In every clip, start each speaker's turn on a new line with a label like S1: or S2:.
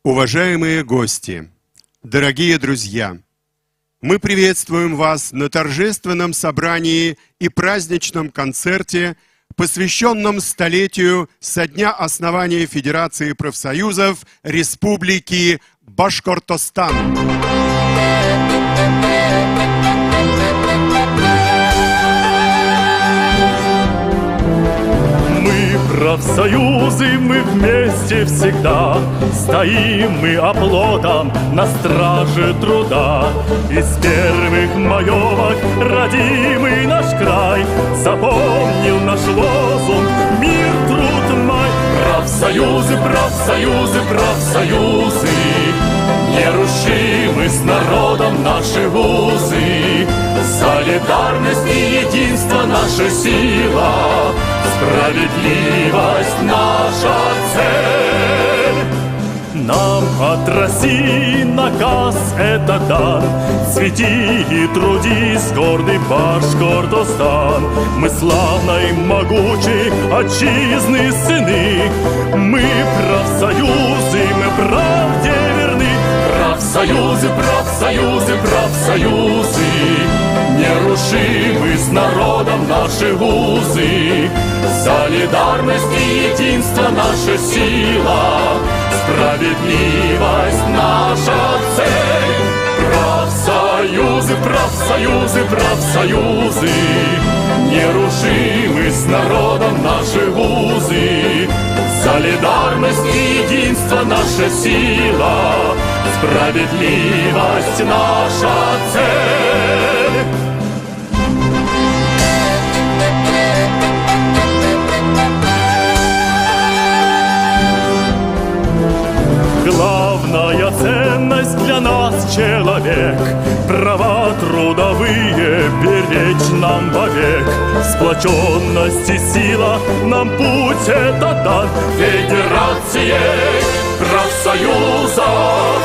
S1: Уважаемые гости, дорогие друзья, мы приветствуем вас на торжественном собрании и праздничном концерте, посвященном столетию со дня основания Федерации профсоюзов Республики Башкортостан.
S2: Профсоюзы, мы вместе всегда стоим мы оплотом на страже труда. Из первых маевок родимый наш край запомнил наш лозунг «Мир, труд, май». Профсоюзы, профсоюзы, профсоюзы, нерушимы с народом наши вузы. Солидарность и единство наша сила, справедливость наша цель. Нам от России наказ это дан: цвети и трудись, гордый Башкортостан. Мы славной, могучей отчизны сыны, мы профсоюзы, мы правде верны. Профсоюзы, профсоюзы, профсоюзы, нерушимы с народом наши вузы. Солидарность и единство наша сила, справедливость наша цель. Профсоюзы, профсоюзы, профсоюзы, нерушимы с народом наши вузы. Солидарность и единство наша сила, справедливость наша цель. Главная ценность для нас человек, права трудовые беречь нам вовек. Сплоченность и сила нам путь этот дан. Федерацией профсоюзов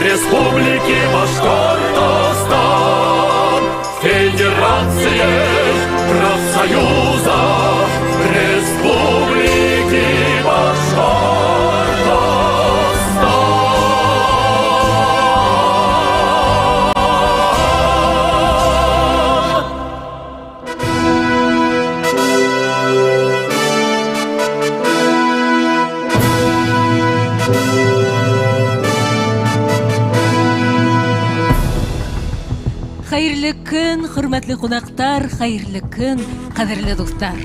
S2: Республики Башкортостан. Федерацией профсоюзов Республики Башкортостан.
S3: Хайырлы көн, хөрмәтле кунактар, хайырлы көн, кадерле дуслар.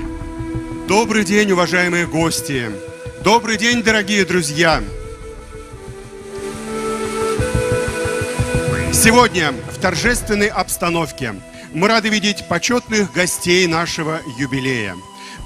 S1: Добрый день, уважаемые гости! Добрый день, дорогие друзья! Сегодня в торжественной обстановке мы рады видеть почетных гостей нашего юбилея,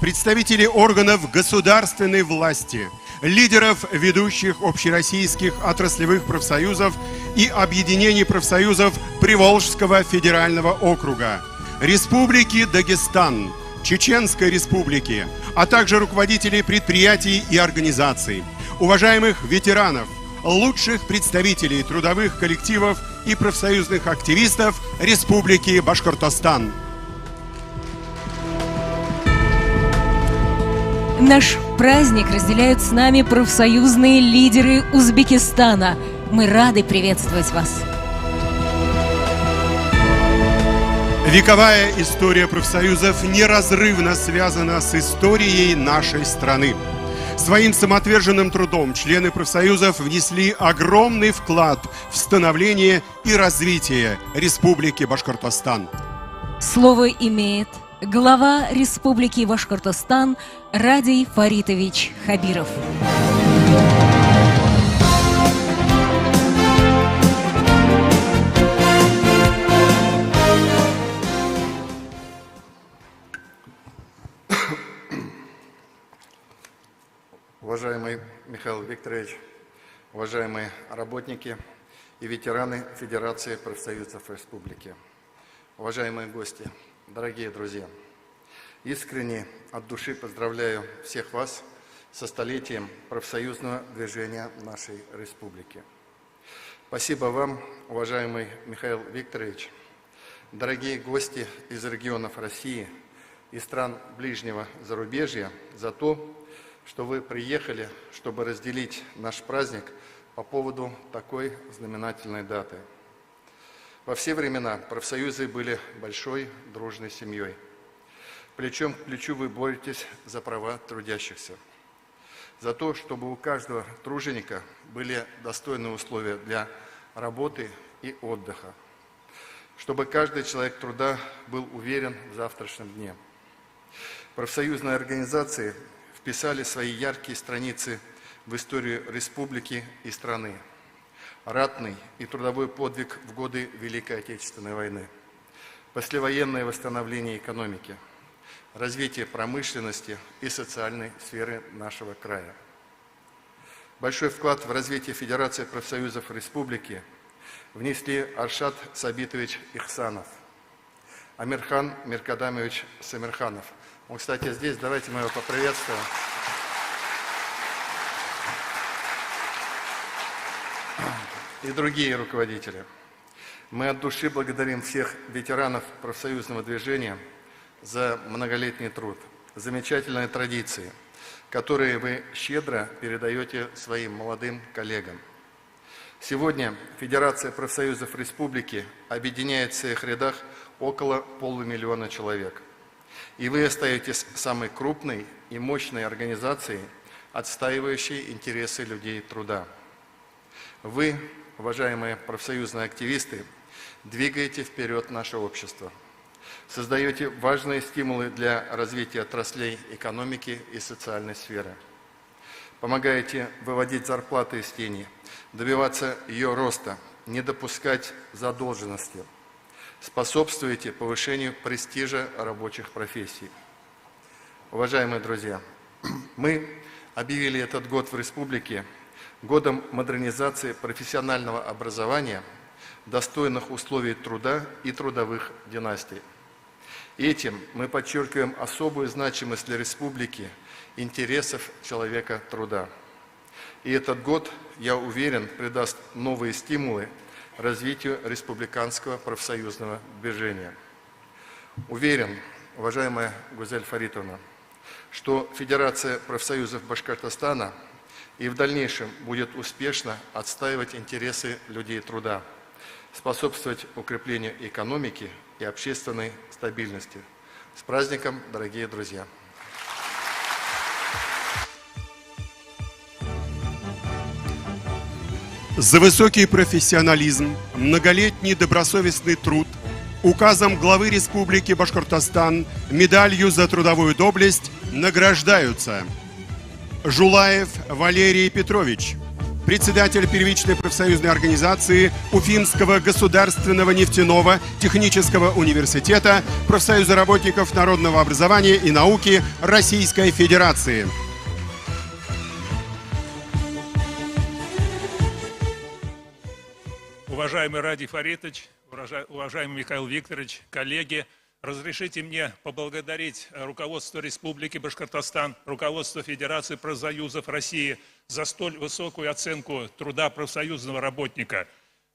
S1: представителей органов государственной власти, лидеров ведущих общероссийских отраслевых профсоюзов и объединений профсоюзов Приволжского федерального округа, Республики Дагестан, Чеченской Республики, а также руководителей предприятий и организаций, уважаемых ветеранов, лучших представителей трудовых коллективов и профсоюзных активистов Республики Башкортостан.
S3: Наш праздник разделяют с нами профсоюзные лидеры Узбекистана. Мы рады приветствовать вас.
S1: Вековая история профсоюзов неразрывно связана с историей нашей страны. Своим самоотверженным трудом члены профсоюзов внесли огромный вклад в становление и развитие Республики Башкортостан.
S3: Слово имеет глава Республики Башкортостан Радий Фаритович Хабиров.
S4: Уважаемый Михаил Викторович, уважаемые работники и ветераны Федерации профсоюзов Республики, уважаемые гости, дорогие друзья, искренне от души поздравляю всех вас со столетием профсоюзного движения нашей республики. Спасибо вам, уважаемый Михаил Викторович, дорогие гости из регионов России и стран ближнего зарубежья, за то, что вы приехали, чтобы разделить наш праздник по поводу такой знаменательной даты. Во все времена профсоюзы были большой дружной семьей. Плечом к плечу вы боретесь за права трудящихся, за то, чтобы у каждого труженика были достойные условия для работы и отдыха, чтобы каждый человек труда был уверен в завтрашнем дне. Профсоюзные организации вписали свои яркие страницы в историю республики и страны. Ратный и трудовой подвиг в годы Великой Отечественной войны, послевоенное восстановление экономики, развитие промышленности и социальной сферы нашего края. Большой вклад в развитие Федерации профсоюзов республики внесли Аршат Сабитович Ихсанов, Амирхан Миркадамович Самирханов. Он, кстати, здесь, давайте мы его поприветствуем. И другие руководители. Мы от души благодарим всех ветеранов профсоюзного движения за многолетний труд, замечательные традиции, которые вы щедро передаете своим молодым коллегам. Сегодня Федерация профсоюзов республики объединяет в своих рядах около 500 000 человек. И вы остаетесь самой крупной и мощной организацией, отстаивающей интересы людей труда. Вы, уважаемые профсоюзные активисты, двигаете вперед наше общество, создаете важные стимулы для развития отраслей экономики и социальной сферы, помогаете выводить зарплаты из тени, добиваться ее роста, не допускать задолженности, способствуете повышению престижа рабочих профессий. Уважаемые друзья, мы объявили этот год в республике годом модернизации профессионального образования, достойных условий труда и трудовых династий. Этим мы подчеркиваем особую значимость для республики интересов человека труда. И этот год, я уверен, придаст новые стимулы развитию республиканского профсоюзного движения. Уверен, уважаемая Гузель Фаритовна, что Федерация профсоюзов Башкортостана и в дальнейшем будет успешно отстаивать интересы людей труда, способствовать укреплению экономики и общественной стабильности. С праздником, дорогие друзья!
S1: За высокий профессионализм, многолетний добросовестный труд указом главы Республики Башкортостан медалью за трудовую доблесть награждаются Жулаев Валерий Петрович, председатель первичной профсоюзной организации Уфимского государственного нефтяного технического университета, профсоюза работников народного образования и науки Российской Федерации.
S5: Уважаемый Ради Фаритович, уважаемый Михаил Викторович, коллеги, разрешите мне поблагодарить руководство Республики Башкортостан, руководство Федерации профсоюзов России за столь высокую оценку труда профсоюзного работника.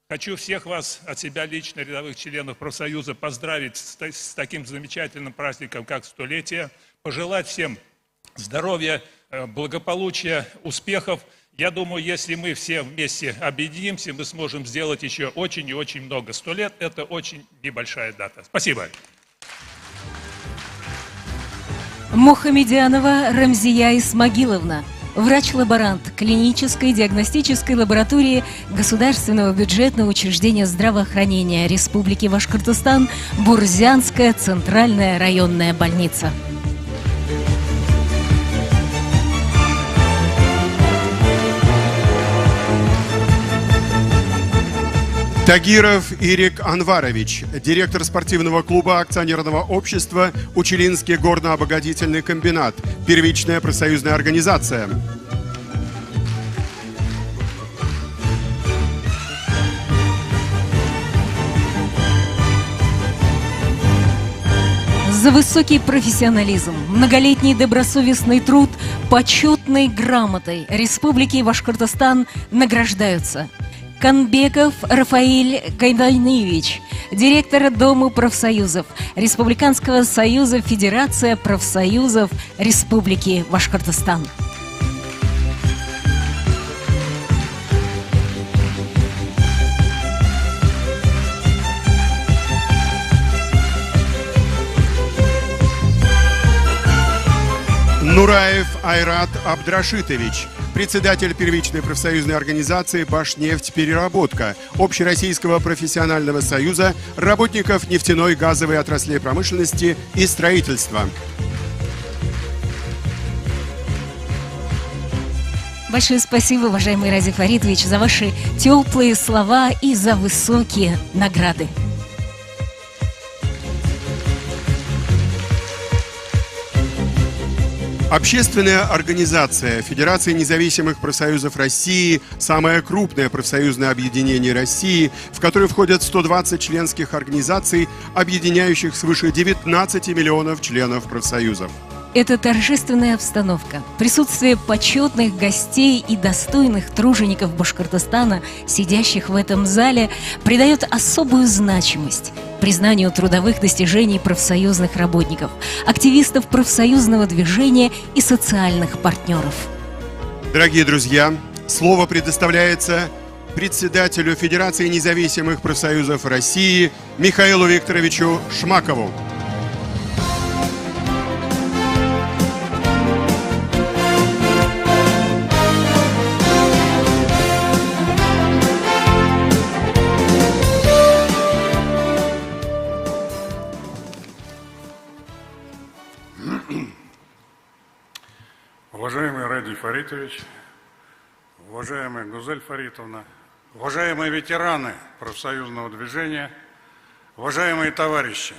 S5: Хочу всех вас, от себя лично, рядовых членов профсоюза, поздравить с таким замечательным праздником, как столетие, пожелать всем здоровья, благополучия, успехов. Я думаю, если мы все вместе объединимся, мы сможем сделать еще очень и очень много. 100 лет – это очень небольшая дата. Спасибо.
S3: Мухамедянова Рамзия Исмагиловна, врач-лаборант клинической диагностической лаборатории Государственного бюджетного учреждения здравоохранения Республики Башкортостан, Бурзянская центральная районная больница.
S1: Тагиров Ирик Анварович, директор спортивного клуба акционерного общества «Учелинский горно-обогатительный комбинат», первичная профсоюзная организация.
S3: За высокий профессионализм, многолетний добросовестный труд, почетной грамотой Республики Башкортостан награждаются Канбеков Рафаиль Гайдайнович, директор Дома профсоюзов Республиканского союза Федерация профсоюзов Республики Башкортостан.
S1: Нураев Айрат Абдрашитович, председатель первичной профсоюзной организации «Башнефть-Переработка» Общероссийского профессионального союза работников нефтяной, газовой отраслей промышленности и строительства.
S3: Большое спасибо, уважаемый Ради Фаритович, за ваши теплые слова и за высокие награды.
S1: Общественная организация Федерации независимых профсоюзов России, самое крупное профсоюзное объединение России, в которое входят 120 членских организаций, объединяющих свыше 19 миллионов членов профсоюзов.
S3: Это торжественная обстановка, присутствие почетных гостей и достойных тружеников Башкортостана, сидящих в этом зале, придает особую значимость признанию трудовых достижений профсоюзных работников, активистов профсоюзного движения и социальных партнеров.
S1: Дорогие друзья, слово предоставляется председателю Федерации независимых профсоюзов России Михаилу Викторовичу Шмакову.
S6: Уважаемый Ради Фаритович, уважаемая Гузель Фаритовна, уважаемые ветераны профсоюзного движения, уважаемые товарищи,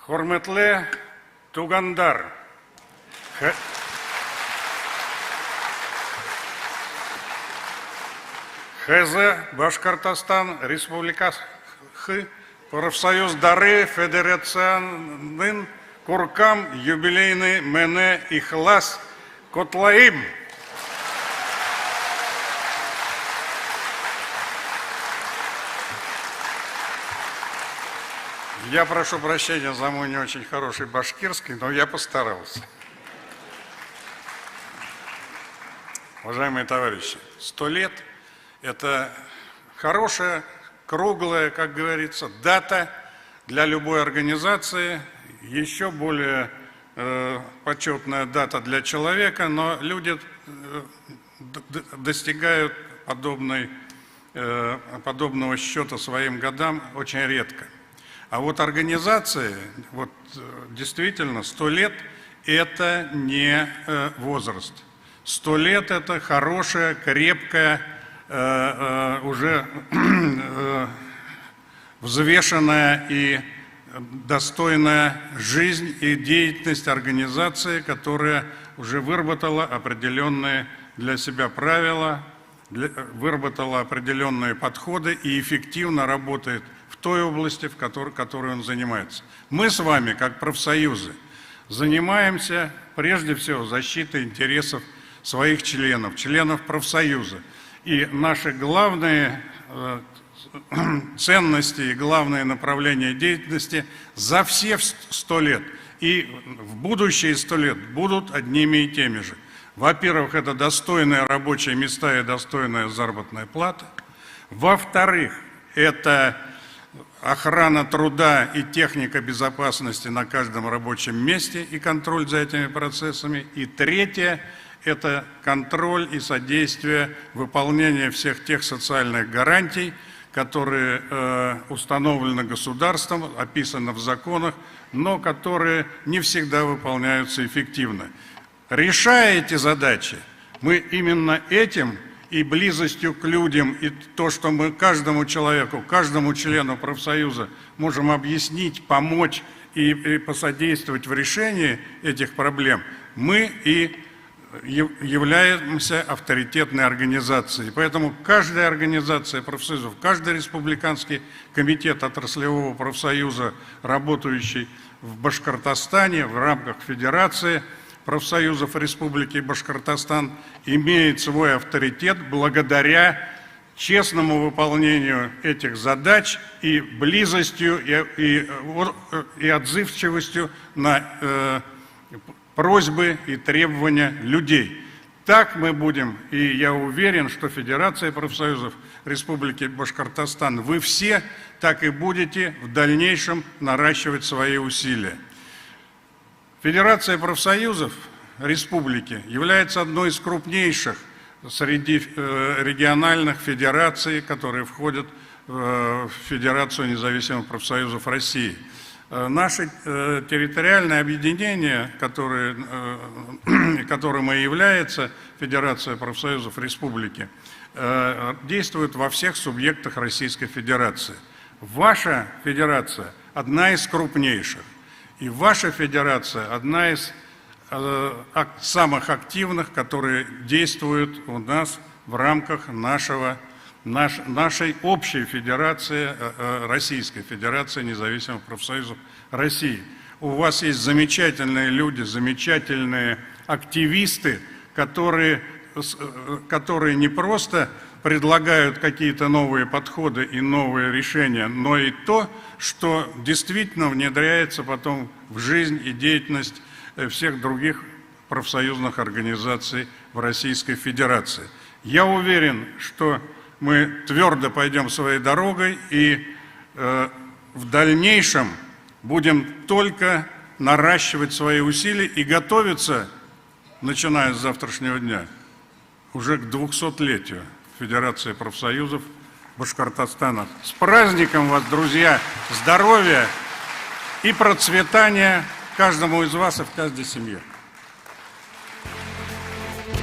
S6: Хорметле Тугандар, Хезе Башкортостан Республикасы профсоюз Дары Федерациянын Куркам юбилейный мене ихлас котлаим. Я прошу прощения за мой не очень хороший башкирский, но я постарался. Уважаемые товарищи, 100 лет – это хорошая, круглая, как говорится, дата для любой организации. Еще более почетная дата для человека, но люди достигают подобного счета своим годам очень редко. А вот организации, вот действительно 100 лет – это не возраст. 100 лет – это хорошая, крепкая, уже взвешенная и достойная жизнь и деятельность организации, которая уже выработала определенные для себя правила, выработала определенные подходы и эффективно работает в той области, в которой он занимается. Мы с вами, как профсоюзы, занимаемся прежде всего защитой интересов своих членов, членов профсоюза. И наши главные ценности и главные направления деятельности за все 100 лет и в будущие 100 лет будут одними и теми же. Во-первых, это достойные рабочие места и достойная заработная плата. Во-вторых, это охрана труда и техника безопасности на каждом рабочем месте и контроль за этими процессами. И третье – это контроль и содействие выполнения всех тех социальных гарантий, которые установлены государством, описаны в законах, но которые не всегда выполняются эффективно. Решая эти задачи, мы именно этим и близостью к людям, и то, что мы каждому человеку, каждому члену профсоюза можем объяснить, помочь и посодействовать в решении этих проблем, мы и являемся авторитетной организацией. Поэтому каждая организация профсоюзов, каждый республиканский комитет отраслевого профсоюза, работающий в Башкортостане в рамках Федерации профсоюзов Республики Башкортостан, имеет свой авторитет благодаря честному выполнению этих задач и близостью и отзывчивостью на просьбы и требования людей. Так мы будем, и я уверен, что Федерация профсоюзов Республики Башкортостан, вы все так и будете в дальнейшем наращивать свои усилия. Федерация профсоюзов республики является одной из крупнейших среди региональных федераций, которые входят в Федерацию независимых профсоюзов России. Наше территориальное объединение, которым и является Федерация профсоюзов республики, действует во всех субъектах Российской Федерации. Ваша федерация одна из крупнейших, и ваша федерация одна из самых активных, которые действуют у нас в рамках нашей общей федерации, Российской Федерации независимых профсоюзов России. У вас есть замечательные люди, замечательные активисты, которые не просто предлагают какие-то новые подходы и новые решения, но и то, что действительно внедряется потом в жизнь и деятельность всех других профсоюзных организаций в Российской Федерации. Я уверен, что мы твердо пойдем своей дорогой и в дальнейшем будем только наращивать свои усилия и готовиться, начиная с завтрашнего дня, уже к 200-летию Федерации профсоюзов Башкортостана. С праздником вас, друзья! Здоровья и процветания каждому из вас и в каждой семье.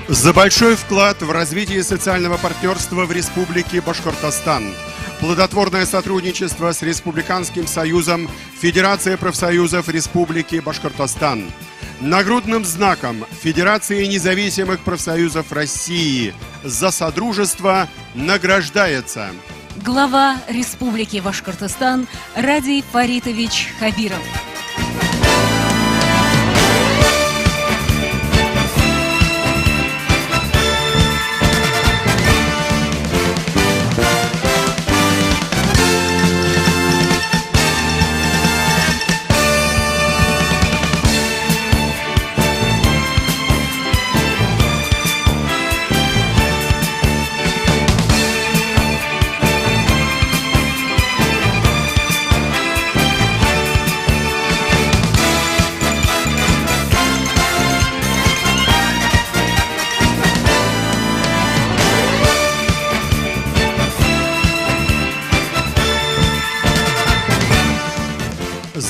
S1: За большой вклад в развитие социального партнерства в Республике Башкортостан, плодотворное сотрудничество с Республиканским союзом Федерация профсоюзов Республики Башкортостан, нагрудным знаком Федерации независимых профсоюзов России за содружество награждается
S3: Глава Республики Башкортостан Радий Фаритович Хабиров.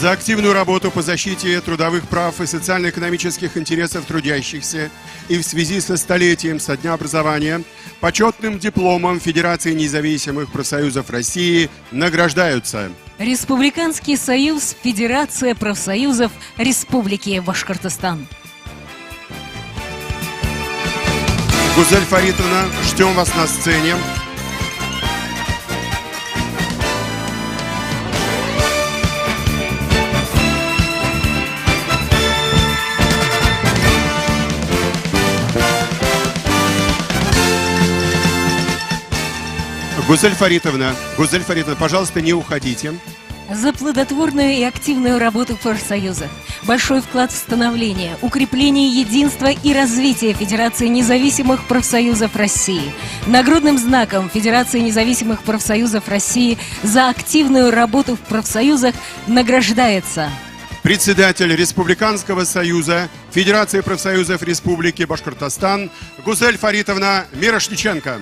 S1: за активную работу по защите трудовых прав и социально-экономических интересов трудящихся и в связи со столетием со дня образования почетным дипломом Федерации независимых профсоюзов России награждаются
S3: Республиканский союз Федерация профсоюзов Республики Башкортостан.
S1: Гузель Фаритовна, ждем вас на сцене. Гузель Фаритовна, пожалуйста, не уходите.
S3: За плодотворную и активную работу в профсоюзах, большой вклад в становление, укрепление единства и развитие Федерации независимых профсоюзов России, нагрудным знаком Федерации независимых профсоюзов России за активную работу в профсоюзах награждается
S1: председатель Республиканского союза Федерации профсоюзов Республики Башкортостан Гузель Фаритовна Мирошниченко.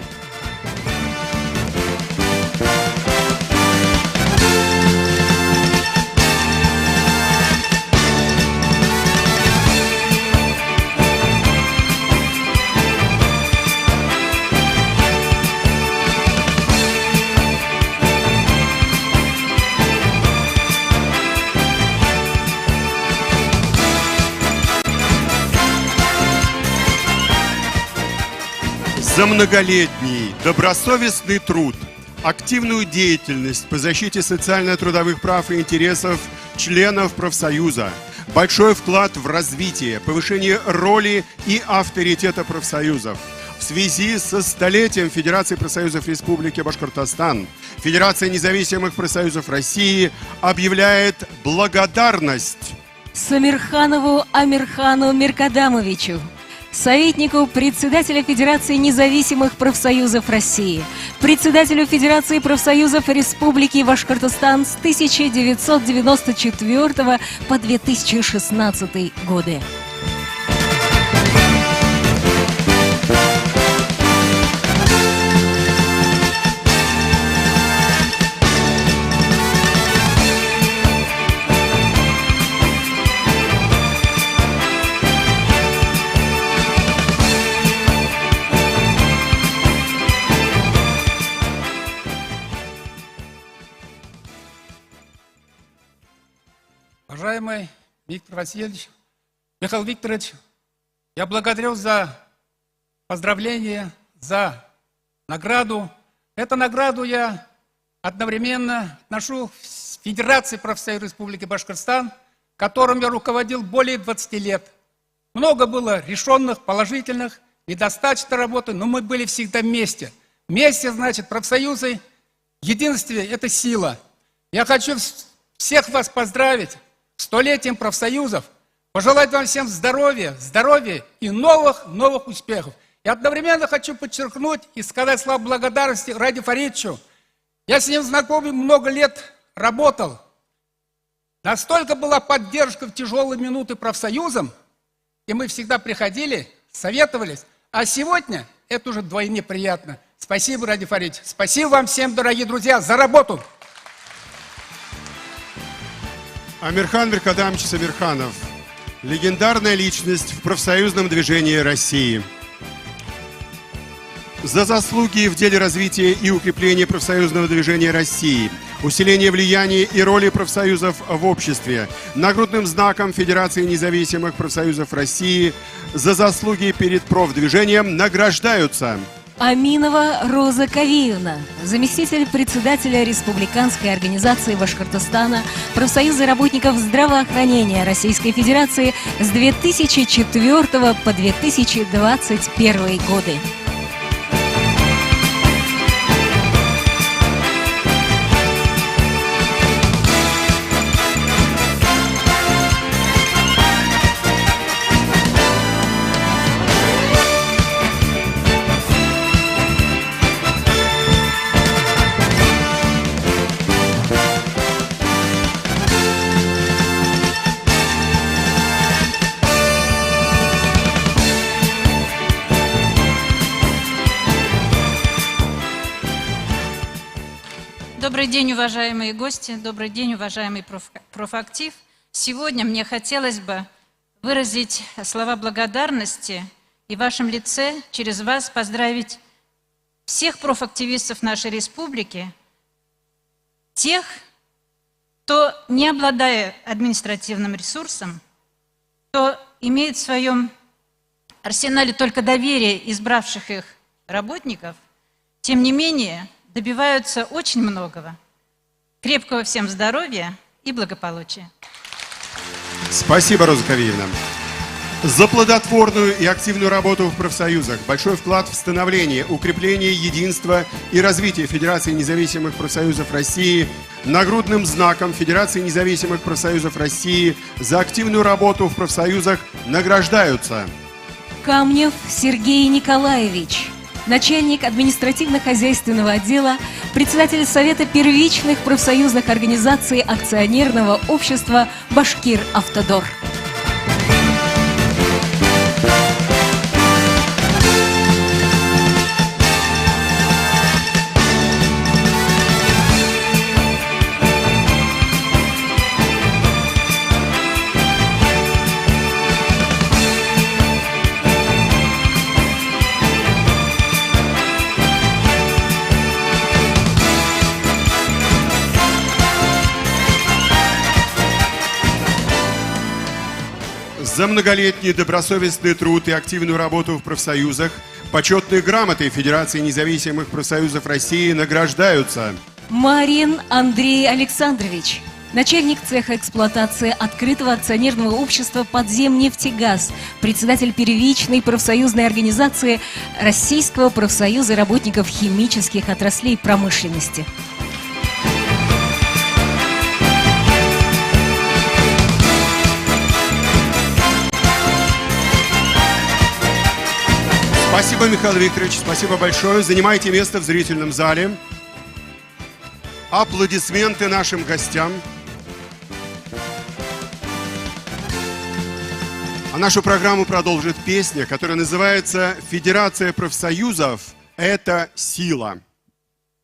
S1: За многолетний добросовестный труд, активную деятельность по защите социально-трудовых прав и интересов членов профсоюза, большой вклад в развитие, повышение роли и авторитета профсоюзов. В связи со столетием Федерации профсоюзов Республики Башкортостан Федерация независимых профсоюзов России объявляет благодарность
S3: Самирханову Амирхану Миркадамовичу, советнику председателя Федерации независимых профсоюзов России, председателю Федерации профсоюзов Республики Башкортостан с 1994 по 2016 годы.
S7: Уважаемый Виктор Васильевич, Михаил Викторович, я благодарю за поздравление, за награду. Эту награду я одновременно отношу в Федерации профсоюзов Республики Башкортостан, которым я руководил более 20 лет. Много было решенных, положительных, недостаточно работы, но мы были всегда вместе. Вместе, значит, профсоюзы, единствие – это сила. Я хочу всех вас поздравить с 100-летием профсоюзов, пожелать вам всем здоровья и новых успехов. И одновременно хочу подчеркнуть и сказать слова благодарности Ради Фаридовичу. Я с ним знаком, много лет работал. Настолько была поддержка в тяжелые минуты профсоюзам, и мы всегда приходили, советовались. А сегодня это уже вдвойне приятно. Спасибо, Ради Фаридович. Спасибо вам всем, дорогие друзья, за работу.
S1: Амирхан Миркадамович Амирханов, легендарная личность в профсоюзном движении России. За заслуги в деле развития и укрепления профсоюзного движения России, усиление влияния и роли профсоюзов в обществе, нагрудным знаком Федерации независимых профсоюзов России за заслуги перед профдвижением награждаются:
S3: Аминова Роза Кавиевна, заместитель председателя Республиканской организации Башкортостана профсоюза работников здравоохранения Российской Федерации с 2004 по 2021 годы.
S8: Добрый день, уважаемые гости, добрый день, уважаемый профактив. Сегодня мне хотелось бы выразить слова благодарности и в вашем лице, через вас поздравить всех профактивистов нашей республики, тех, кто, не обладая административным ресурсом, кто имеет в своем арсенале только доверие избравших их работников, тем не менее добиваются очень многого. Крепкого всем здоровья и благополучия.
S1: Спасибо, Роза Кавиевна. За плодотворную и активную работу в профсоюзах, большой вклад в становление, укрепление единства и развитие Федерации независимых профсоюзов России, нагрудным знаком Федерации независимых профсоюзов России за активную работу в профсоюзах награждаются:
S3: Камнев Сергей Николаевич, начальник административно-хозяйственного отдела, председатель Совета первичных профсоюзных организаций акционерного общества «Башкир-Автодор».
S1: За многолетний добросовестный труд и активную работу в профсоюзах почетной грамотой Федерации независимых профсоюзов России награждаются:
S3: Марин Андрей Александрович, начальник цеха эксплуатации открытого акционерного общества «Подземнефтегаз», председатель первичной профсоюзной организации Российского профсоюза работников химических отраслей промышленности.
S1: Спасибо, Михаил Викторович, спасибо большое. Занимайте место в зрительном зале. Аплодисменты нашим гостям. А нашу программу продолжит песня, которая называется «Федерация профсоюзов – это сила».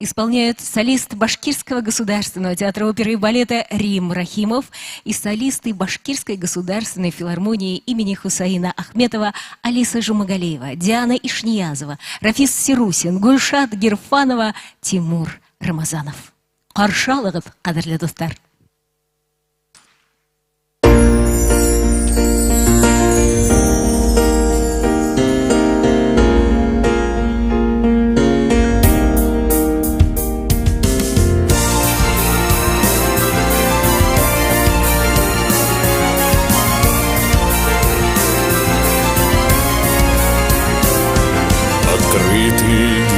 S3: Исполняют солист Башкирского государственного театра оперы и балета Рим Рахимов и солисты Башкирской государственной филармонии имени Хусаина Ахметова Алиса Жумагалиева, Диана Ишниязова, Рафис Сирусин, Гульшат Гирфанова, Тимур Рамазанов. Каршалығыз, қадірлі достар.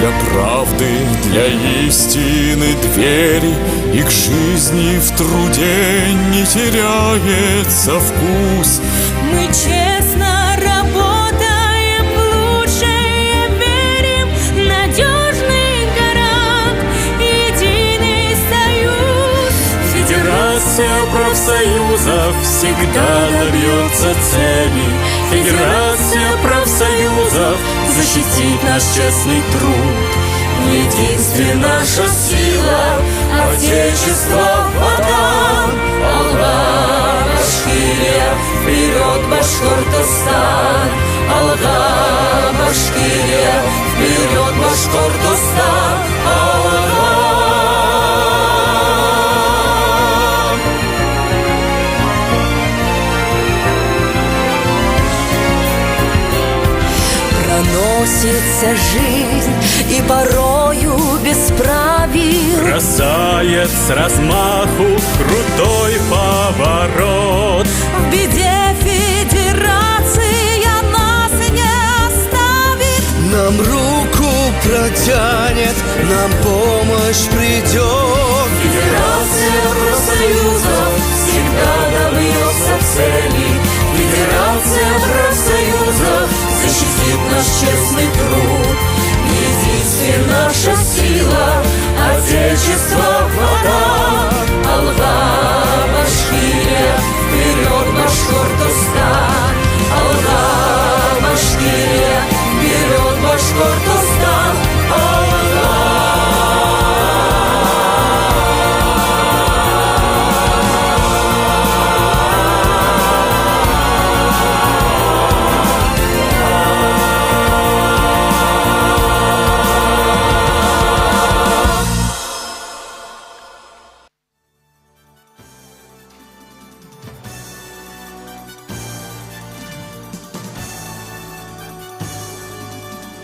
S2: Для правды, для истины двери, и к жизни в труде не теряется вкус.
S9: Мы честно работаем, в лучшее верим, надежный гарант, единый союз.
S2: Федерация профсоюзов всегда добьется цели. Федерация профсоюзов защитит наш честный труд. В единстве наша сила, Отечество, Ватан. Алга, Башкирия, вперед, Башкортостан. Алга, Башкирия, вперед, Башкортостан. Алга.
S9: Проносится жизнь и порою без правил.
S2: Бросает с размаху крутой поворот.
S9: В беде федерация нас не оставит.
S10: Нам руку протянет, нам помощь придет.
S2: Федерация профсоюзов всегда добьется цели. Федерация профсоюзов защитит наш честный труд. Единстве наша сила, Отечество, Ватан. Алга, Башкирия, вперед, Башкортостан. Алга, Башкирия, вперед, Башкортостан. Алга.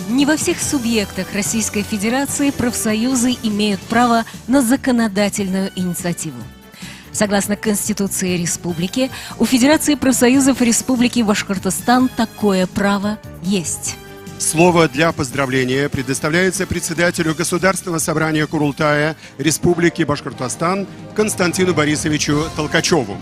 S3: Не во всех субъектах Российской Федерации профсоюзы имеют право на законодательную инициативу. Согласно Конституции Республики, у Федерации профсоюзов Республики Башкортостан такое право есть.
S1: Слово для поздравления предоставляется председателю Государственного собрания Курултая Республики Башкортостан Константину Борисовичу Толкачеву.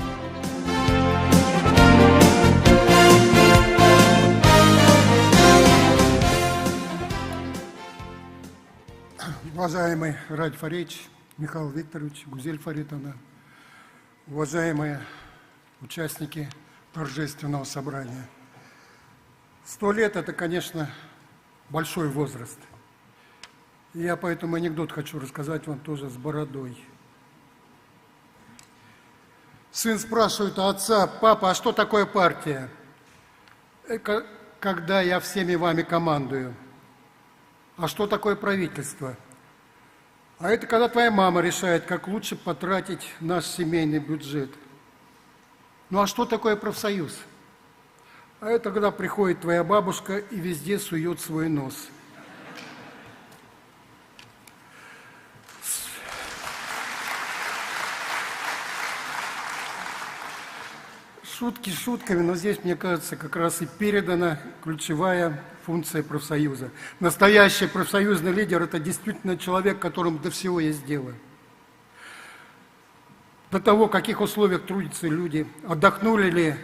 S11: Уважаемый Раиль Фаридович, Михаил Викторович, Гузель Фаритовна, уважаемые участники торжественного собрания. 100 лет – это, конечно, большой возраст. И я поэтому анекдот хочу рассказать вам тоже с бородой. Сын спрашивает у отца: папа, а что такое партия? Это когда я всеми вами командую. А что такое правительство? А это когда твоя мама решает, как лучше потратить наш семейный бюджет. Ну а что такое профсоюз? А это когда приходит твоя бабушка и везде сует свой нос. Шутки шутками, но здесь, мне кажется, как раз и передана ключевая функция профсоюза. Настоящий профсоюзный лидер – это действительно человек, которому до всего есть дело. До того, в каких условиях трудятся люди, отдохнули ли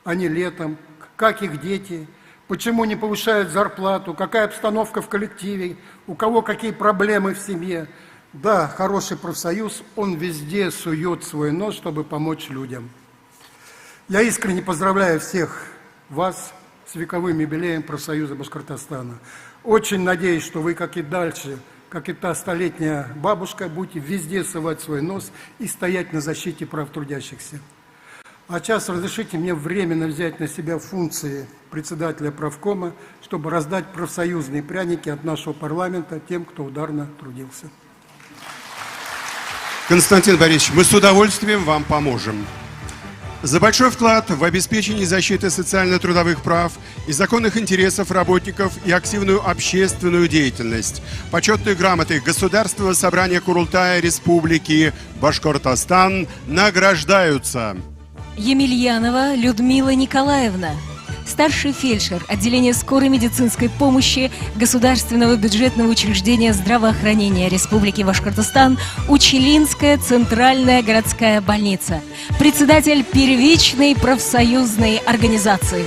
S11: они летом, как их дети, почему не повышают зарплату, какая обстановка в коллективе, у кого какие проблемы в семье. Да, хороший профсоюз, он везде сует свой нос, чтобы помочь людям. Я искренне поздравляю всех вас с вековым юбилеем профсоюза Башкортостана. Очень надеюсь, что вы, как и дальше, как и та столетняя бабушка, будете везде совать свой нос и стоять на защите прав трудящихся. А сейчас разрешите мне временно взять на себя функции председателя правкома, чтобы раздать профсоюзные пряники от нашего парламента тем, кто ударно трудился.
S1: Константин Борисович, мы с удовольствием вам поможем. За большой вклад в обеспечение защиты социально-трудовых прав и законных интересов работников и активную общественную деятельность. Почетной грамотой Государственного собрания Курултая Республики Башкортостан награждаются
S3: Емельянова Людмила Николаевна, старший фельдшер отделения скорой медицинской помощи Государственного бюджетного учреждения здравоохранения Республики Башкортостан, Учелинская центральная городская больница, председатель первичной профсоюзной организации.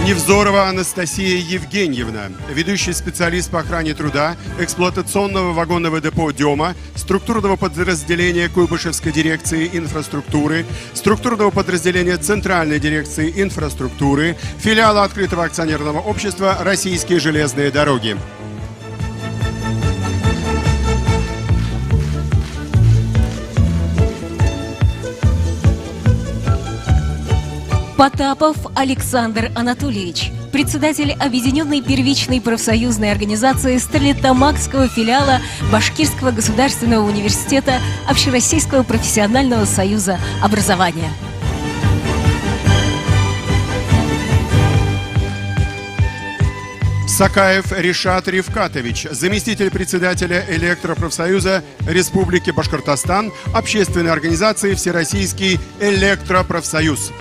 S1: Невзорова Анастасия Евгеньевна, ведущий специалист по охране труда эксплуатационного вагонного депо «Дема», структурного подразделения Куйбышевской дирекции инфраструктуры, структурного подразделения Центральной дирекции инфраструктуры, филиала открытого акционерного общества «Российские железные дороги».
S3: Потапов Александр Анатольевич, председатель Объединенной первичной профсоюзной организации Стерлитамакского филиала Башкирского государственного университета Общероссийского профессионального союза образования.
S1: Сакаев Ришат Рифкатович, заместитель председателя Электропрофсоюза Республики Башкортостан, общественной организации Всероссийский электропрофсоюз.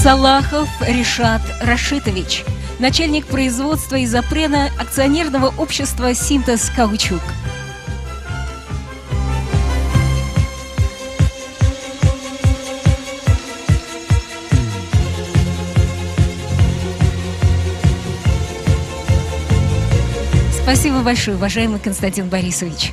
S3: Салахов Ришат Рашитович, начальник производства и запрена акционерного общества «Синтез Каучук». Спасибо большое, уважаемый Константин Борисович.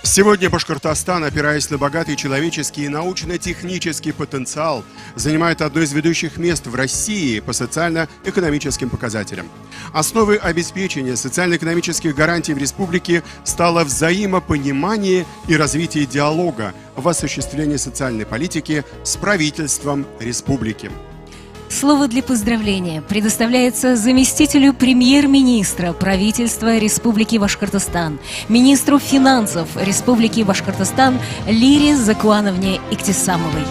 S1: Сегодня Башкортостан, опираясь на богатый человеческий и научно-технический потенциал, занимает одно из ведущих мест в России по социально-экономическим показателям. Основой обеспечения социально-экономических гарантий в республике стало взаимопонимание и развитие диалога в осуществлении социальной политики с правительством республики.
S3: Слово для поздравления предоставляется заместителю премьер-министра правительства Республики Башкортостан, министру финансов Республики Башкортостан Лире Закуановне Иктисамовой.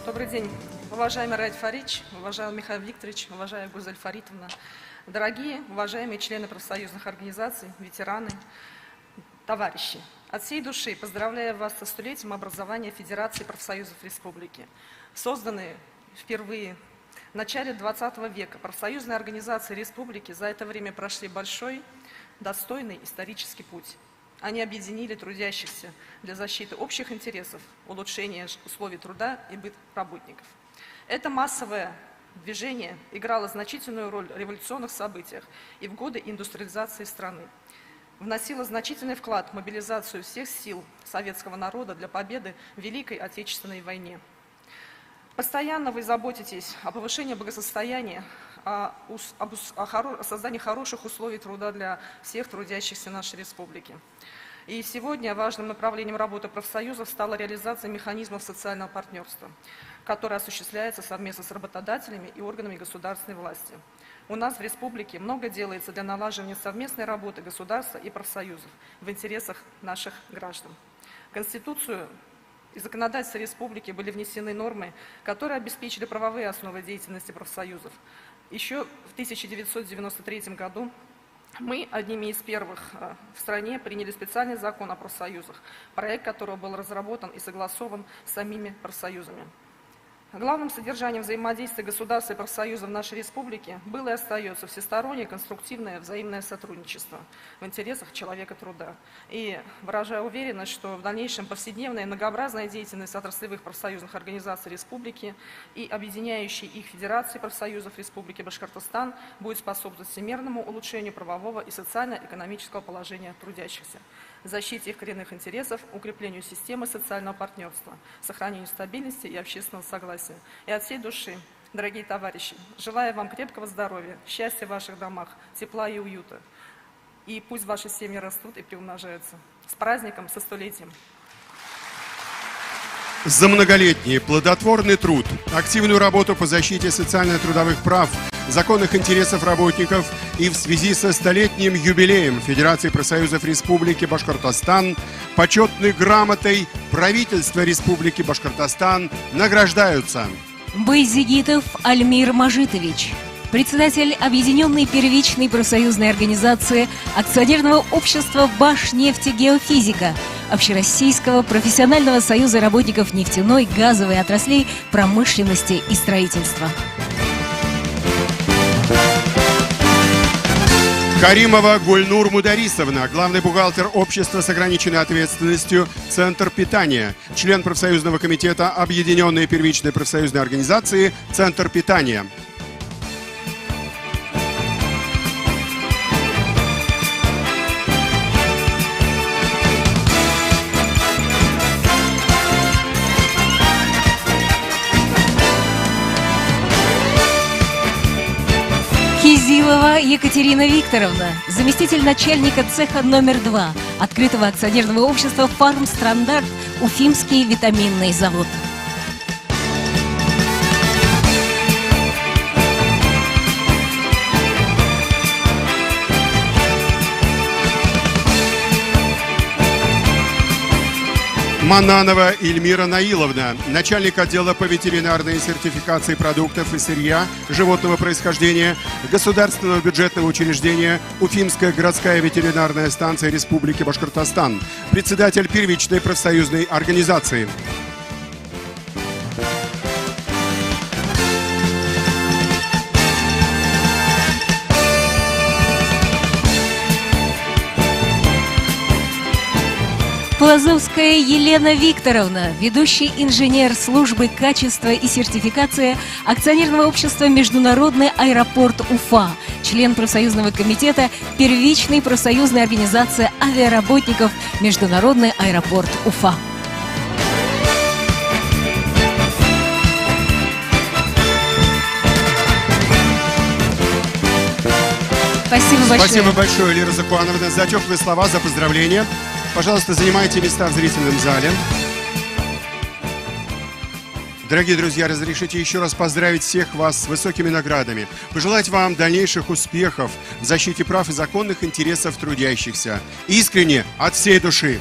S12: Добрый день, уважаемый Раид Фарич, уважаемый Михаил Викторович, уважаемая Гузель Фаритовна. Дорогие, уважаемые члены профсоюзных организаций, ветераны, товарищи, от всей души поздравляю вас со столетием образования Федерации профсоюзов Республики. Созданные впервые в начале 20 века, профсоюзные организации Республики за это время прошли большой, достойный исторический путь. Они объединили трудящихся для защиты общих интересов, улучшения условий труда и быт работников. Это массовое движение играло значительную роль в революционных событиях и в годы индустриализации страны. Вносило значительный вклад в мобилизацию всех сил советского народа для победы в Великой Отечественной войне. Постоянно вы заботитесь о повышении благосостояния, о создании хороших условий труда для всех трудящихся нашей республики. И сегодня важным направлением работы профсоюзов стала реализация механизмов социального партнерства, которое осуществляется совместно с работодателями и органами государственной власти. У нас в республике много делается для налаживания совместной работы государства и профсоюзов в интересах наших граждан. В Конституцию и законодательство республики были внесены нормы, которые обеспечили правовые основы деятельности профсоюзов. Еще в 1993 году мы одними из первых в стране приняли специальный закон о профсоюзах, проект которого был разработан и согласован с самими профсоюзами. Главным содержанием взаимодействия государства и профсоюзов в нашей республике было и остается всестороннее конструктивное взаимное сотрудничество в интересах человека труда. И выражаю уверенность, что в дальнейшем повседневная и многообразная деятельность отраслевых профсоюзных организаций республики и объединяющей их Федерации профсоюзов Республики Башкортостан будет способствовать всемирному улучшению правового и социально-экономического положения трудящихся, защите их коренных интересов, укреплению системы социального партнерства, сохранению стабильности и общественного согласия. И от всей души, дорогие товарищи, желаю вам крепкого здоровья, счастья в ваших домах, тепла и уюта. И пусть ваши семьи растут и приумножаются. С праздником, со столетием!
S1: За многолетний плодотворный труд, активную работу по защите социально-трудовых прав, законных интересов работников и в связи со столетним юбилеем Федерации профсоюзов Республики Башкортостан почетной грамотой правительства Республики Башкортостан награждаются
S3: Байзигитов Альмир Мажитович, председатель Объединенной первичной профсоюзной организации акционерного общества «Башнефтегеофизика», Общероссийского профессионального союза работников нефтяной, газовой отраслей, промышленности и строительства.
S1: Каримова Гульнур Мударисовна, главный бухгалтер общества с ограниченной ответственностью «Центр питания», член профсоюзного комитета Объединенной первичной профсоюзной организации «Центр питания».
S3: Кизилова Екатерина Викторовна, заместитель начальника цеха номер 2 открытого акционерного общества «Фармстандарт», Уфимский витаминный завод.
S1: Мананова Ильмира Наиловна, начальник отдела по ветеринарной сертификации продуктов и сырья животного происхождения Государственного бюджетного учреждения Уфимская городская ветеринарная станция Республики Башкортостан, председатель первичной профсоюзной организации.
S3: Плазовская Елена Викторовна, ведущий инженер службы качества и сертификации акционерного общества «Международный аэропорт Уфа», член профсоюзного комитета первичной профсоюзной организации авиаработников «Международный аэропорт Уфа». Спасибо большое.
S1: Спасибо большое, Лера Закуановна, за теплые слова, за поздравления. Пожалуйста, занимайте места в зрительном зале. Дорогие друзья, разрешите еще раз поздравить всех вас с высокими наградами, пожелать вам дальнейших успехов в защите прав и законных интересов трудящихся. Искренне, от всей души.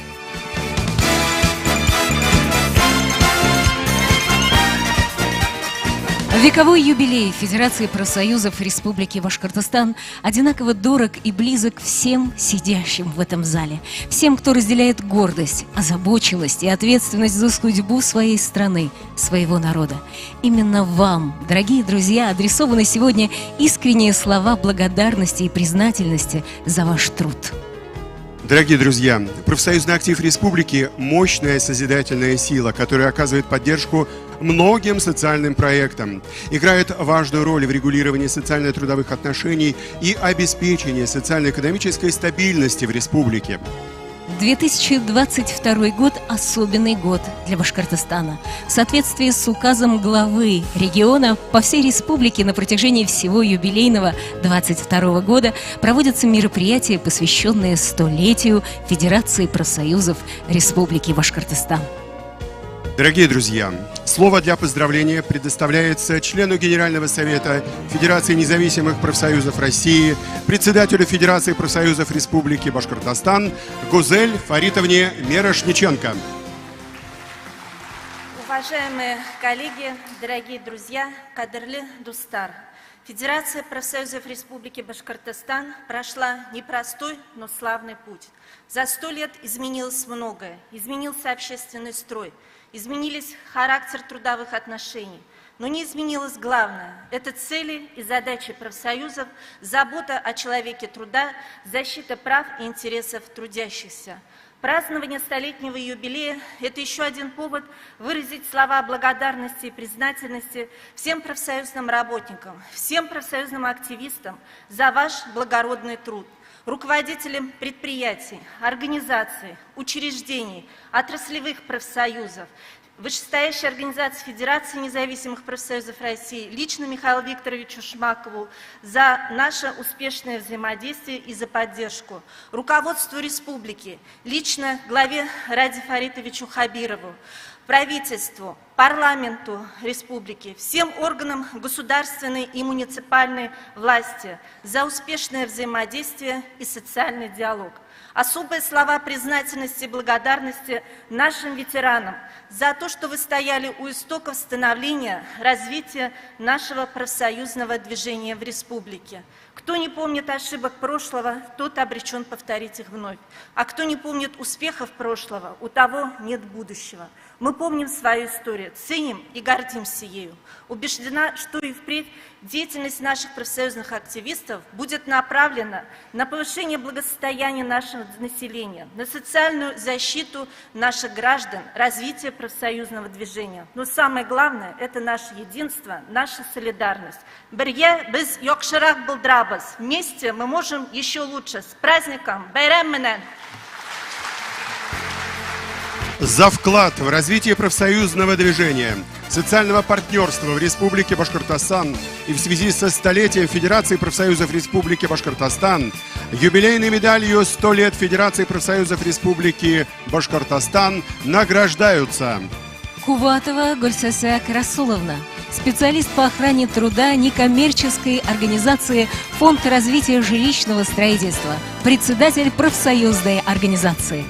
S3: Вековой юбилей Федерации профсоюзов Республики Башкортостан одинаково дорог и близок всем сидящим в этом зале, всем, кто разделяет гордость, озабоченность и ответственность за судьбу своей страны, своего народа. Именно вам, дорогие друзья, адресованы сегодня искренние слова благодарности и признательности за ваш труд.
S1: Дорогие друзья, профсоюзный актив республики – мощная созидательная сила, которая оказывает поддержку многим социальным проектам, играет важную роль в регулировании социально-трудовых отношений и обеспечении социально-экономической стабильности в республике.
S3: 2022 год – особенный год для Башкортостана. В соответствии с указом главы региона по всей республике на протяжении всего юбилейного 2022 года проводятся мероприятия, посвященные столетию Федерации профсоюзов Республики Башкортостан.
S1: Дорогие друзья, слово для поздравления предоставляется члену Генерального совета Федерации независимых профсоюзов России, председателю Федерации профсоюзов Республики Башкортостан Гузель Фаритовне Мирошниченко.
S13: Уважаемые коллеги, дорогие друзья, кадрлы дустар, Федерация профсоюзов Республики Башкортостан прошла непростой, но славный путь. За 100 лет изменилось многое. Изменился общественный строй, изменились характер трудовых отношений. Но не изменилось главное – это цели и задачи профсоюзов, забота о человеке труда, защита прав и интересов трудящихся. Празднование столетнего юбилея – это еще один повод выразить слова благодарности и признательности всем профсоюзным работникам, всем профсоюзным активистам за ваш благородный труд, руководителям предприятий, организаций, учреждений, отраслевых профсоюзов, вышестоящей организации Федерации независимых профсоюзов России, лично Михаилу Викторовичу Шмакову за наше успешное взаимодействие и за поддержку, руководству республики, лично главе Раде Фаритовичу Хабирову, правительству, парламенту республики, всем органам государственной и муниципальной власти за успешное взаимодействие и социальный диалог. Особые слова признательности и благодарности нашим ветеранам за то, что вы стояли у истоков становления, развития нашего профсоюзного движения в республике. Кто не помнит ошибок прошлого, тот обречен повторить их вновь. А кто не помнит успехов прошлого, у того нет будущего. Мы помним свою историю, ценим и гордимся ею. Убеждена, что и впредь деятельность наших профсоюзных активистов будет направлена на повышение благосостояния нашего населения, на социальную защиту наших граждан, развитие профсоюзного движения. Но самое главное – это наше единство, наша солидарность. Бірге біз яқшырақ бұлдырабыз. Вместе мы можем еще лучше. С праздником! Байрам менен!
S1: За вклад в развитие профсоюзного движения, социального партнерства в Республике Башкортостан и в связи со столетием Федерации профсоюзов Республики Башкортостан, юбилейной медалью 100 лет Федерации профсоюзов Республики Башкортостан награждаются
S3: Куватова Гульсаса Карасуловна, специалист по охране труда некоммерческой организации Фонд развития жилищного строительства, председатель профсоюзной организации.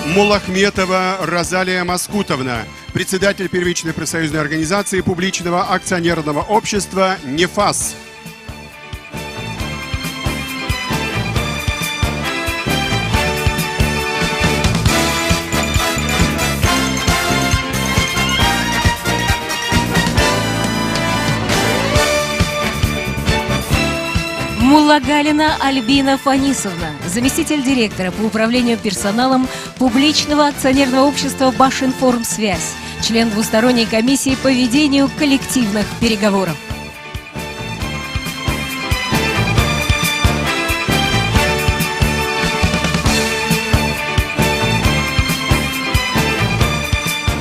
S1: Мулахметова Розалия Маскутовна, председатель первичной профсоюзной организации публичного акционерного общества «Нефас».
S3: Муллагалина Альбина Фанисовна, заместитель директора по управлению персоналом публичного акционерного общества «Башинформсвязь», член двусторонней комиссии по ведению коллективных переговоров.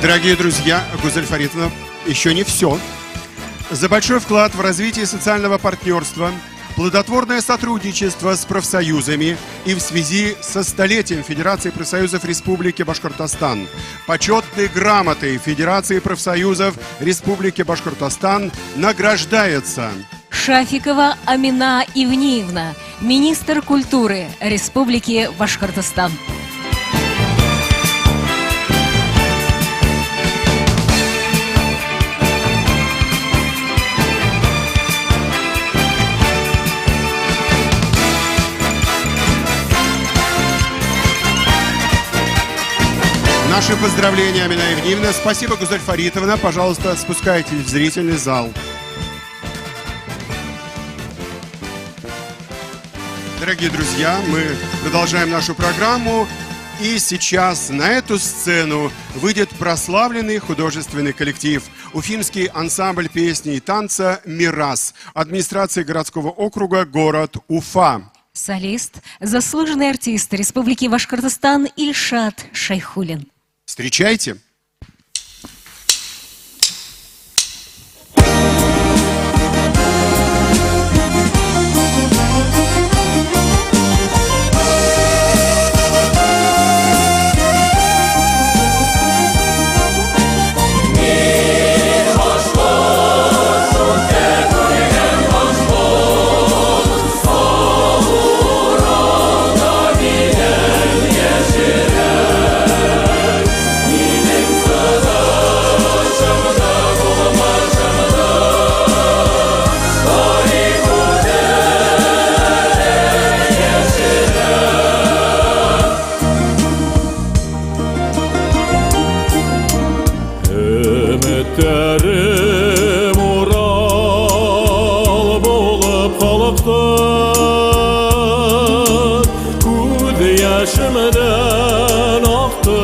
S1: Дорогие друзья, Гузель Фаритовна, еще не все. За большой вклад в развитие социального партнерства, плодотворное сотрудничество с профсоюзами и в связи со столетием Федерации профсоюзов Республики Башкортостан, почетной грамотой Федерации профсоюзов Республики Башкортостан награждается
S3: Шафикова Амина Ивниевна, министр культуры Республики Башкортостан.
S1: Наши поздравления, Амина Евгеньевна. Спасибо, Гузель Фаритовна. Пожалуйста, спускайтесь в зрительный зал. Дорогие друзья, мы продолжаем нашу программу. И сейчас на эту сцену выйдет прославленный художественный коллектив Уфимский ансамбль песни и танца «Мирас» администрации городского округа город Уфа.
S3: Солист, заслуженный артист Республики Башкортостан Ильшат Шайхулин.
S1: Встречайте!
S2: Biterim Ural bulup kalıptır Göz yaşımdan aktı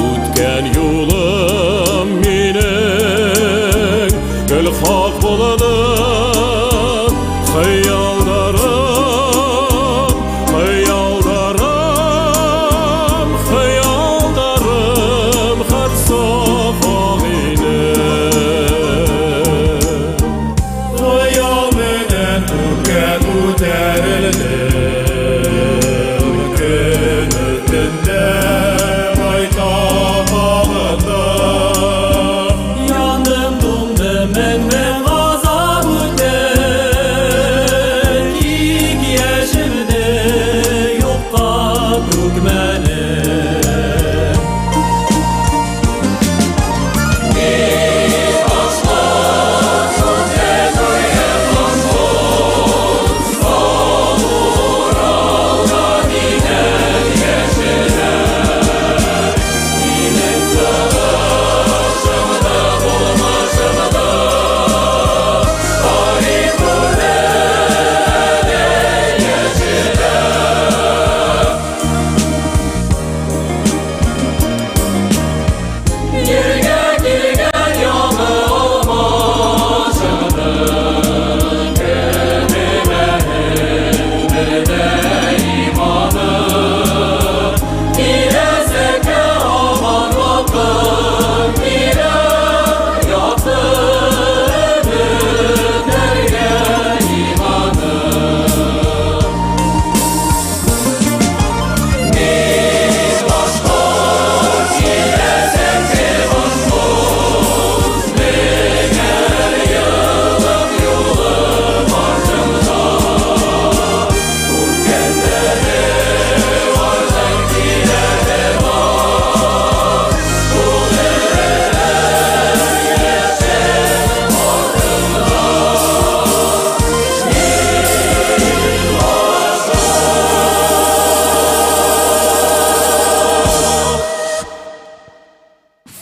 S2: O'tgan yo'lim mening gulxoq bo'ladi xayoldarim har safog'ingni Xayol menen ko'kka ko'tarildim Kuni tunda oy topog'ida Yondim do'ndim men g'azab o'tdim Kik yashirdi yo'qqa ko'kmani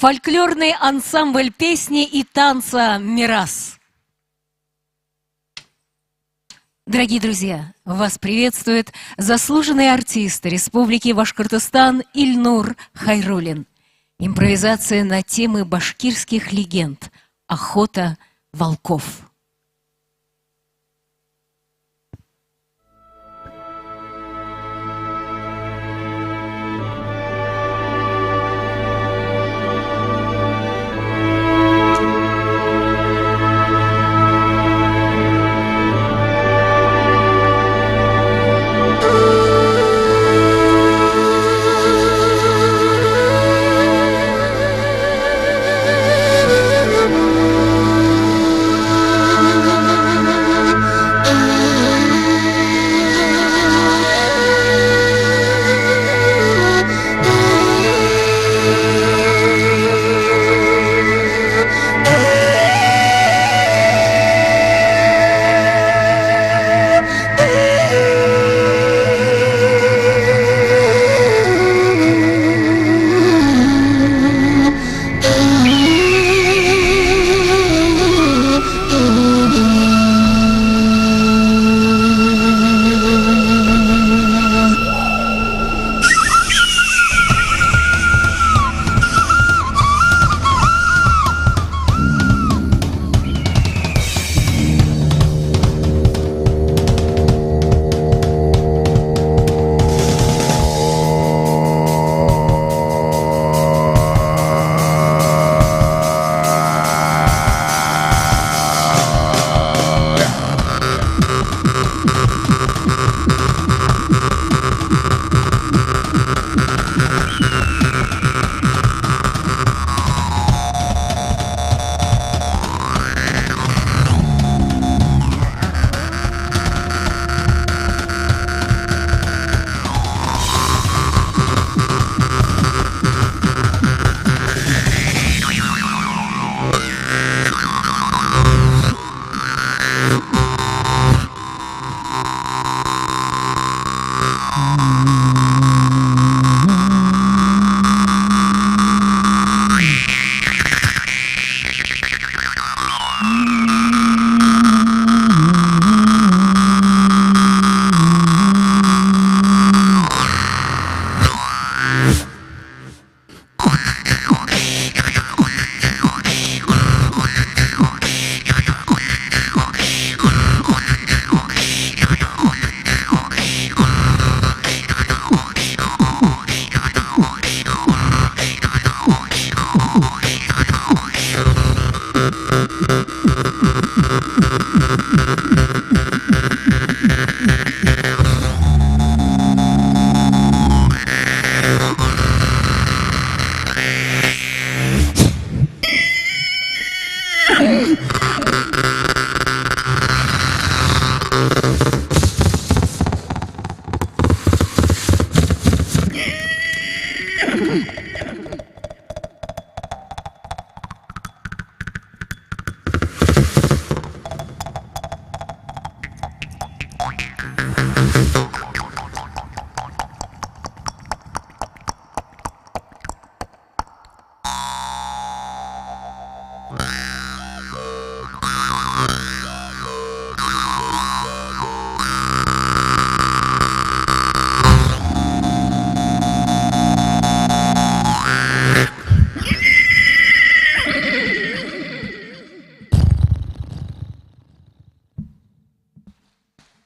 S3: Фольклорный ансамбль песни и танца «Мирас». Дорогие друзья, вас приветствует заслуженный артист Республики Башкортостан Ильнур Хайруллин. Импровизация на темы башкирских легенд «Охота волков».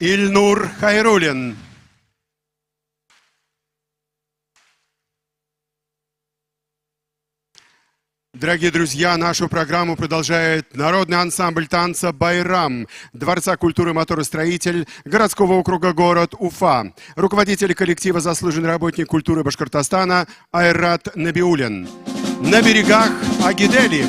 S1: Ильнур Хайруллин. Дорогие друзья, нашу программу продолжает народный ансамбль танца «Байрам» Дворца культуры «Моторостроитель» городского округа город Уфа. Руководитель коллектива, заслуженный работник культуры Башкортостана Айрат Набиуллин. На берегах Агидели.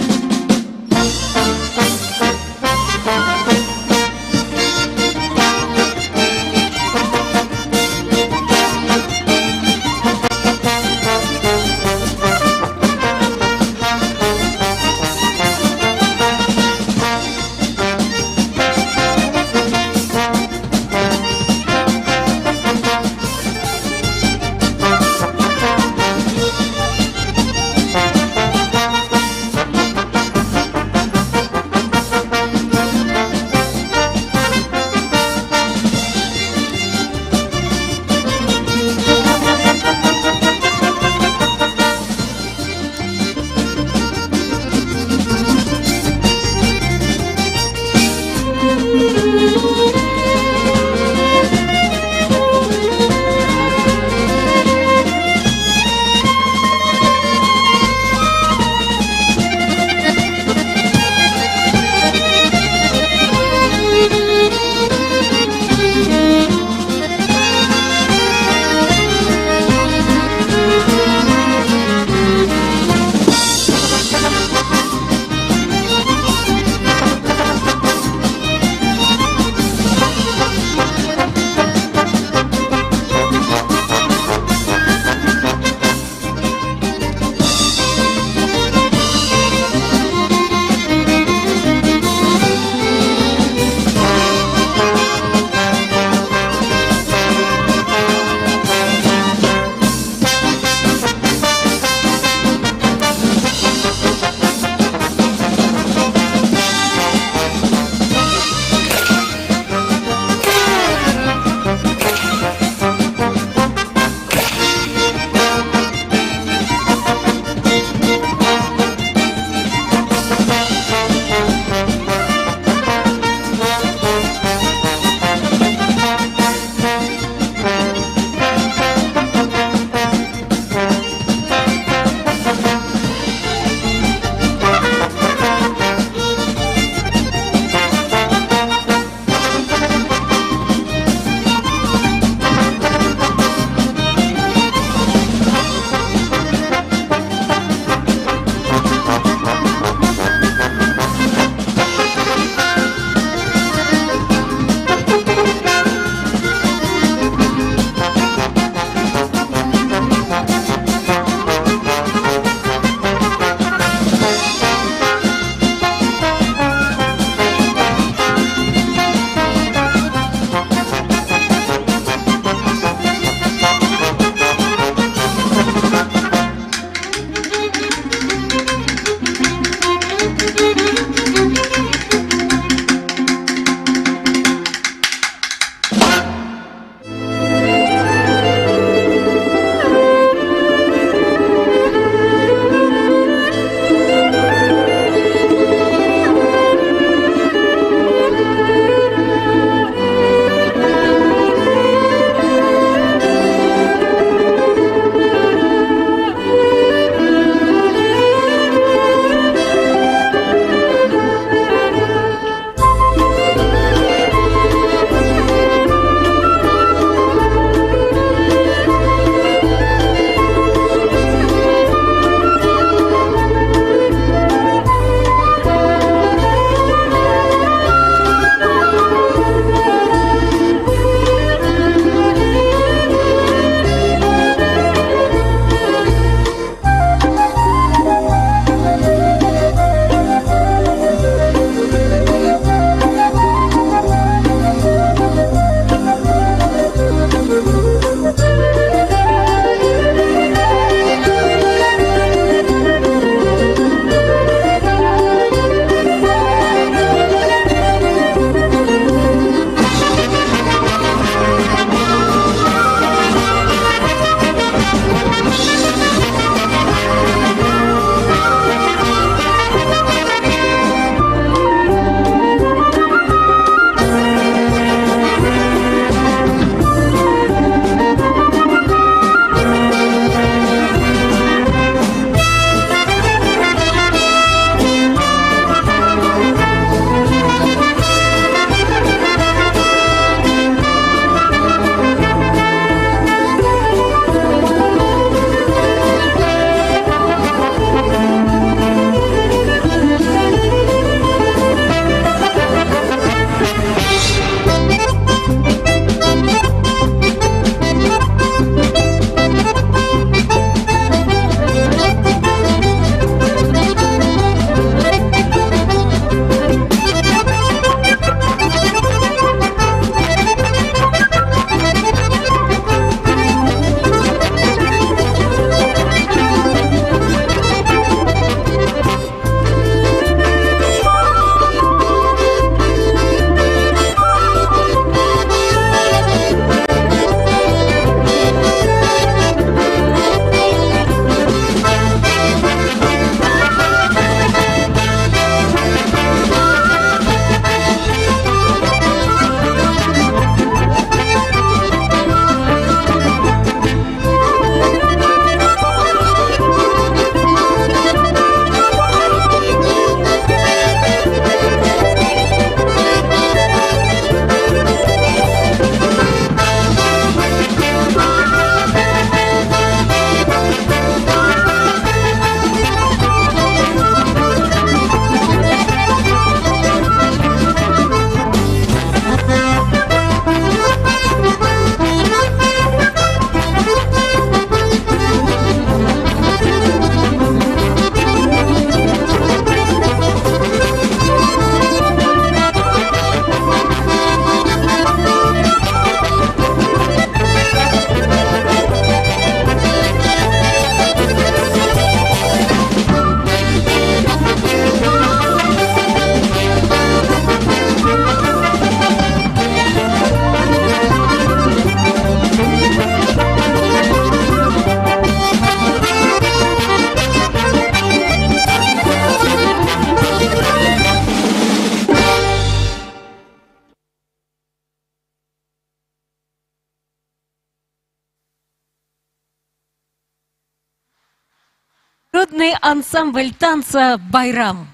S3: народный ансамбль танца «Байрам».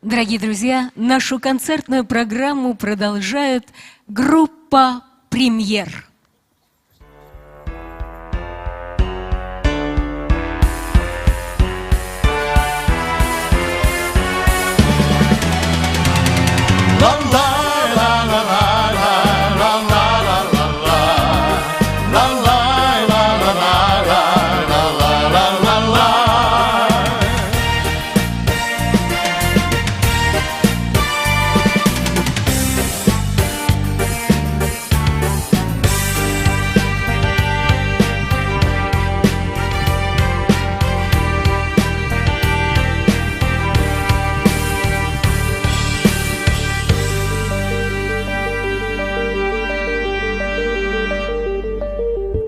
S3: Дорогие друзья, нашу концертную программу продолжает группа «Премьер».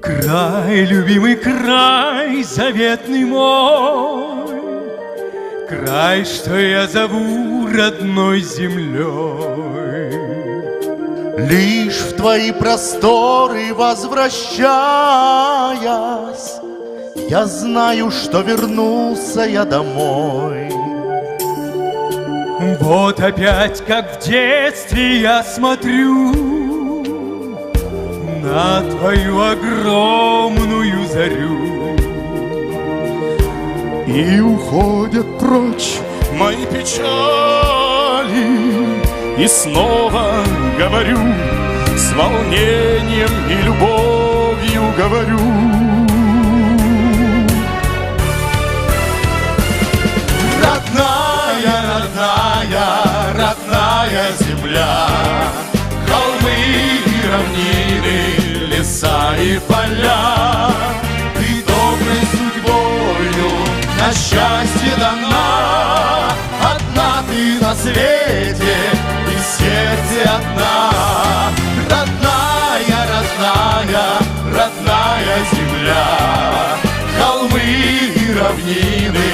S14: Край, любимый край, заветный мой, край, что я зову родной землей.
S10: Лишь в твои просторы возвращаясь, я знаю, что вернулся я домой.
S14: Вот опять, как в детстве, я смотрю на твою огромную зарю.
S10: И уходят прочь мои печали, и снова говорю, с волнением и любовью говорю. Родная, родная, родная земля, холмы и равнины, леса и поля, ты доброй судьбою на счастье дана. Одна ты на свете, и в сердце одна. Родная, родная, родная земля, холмы и равнины,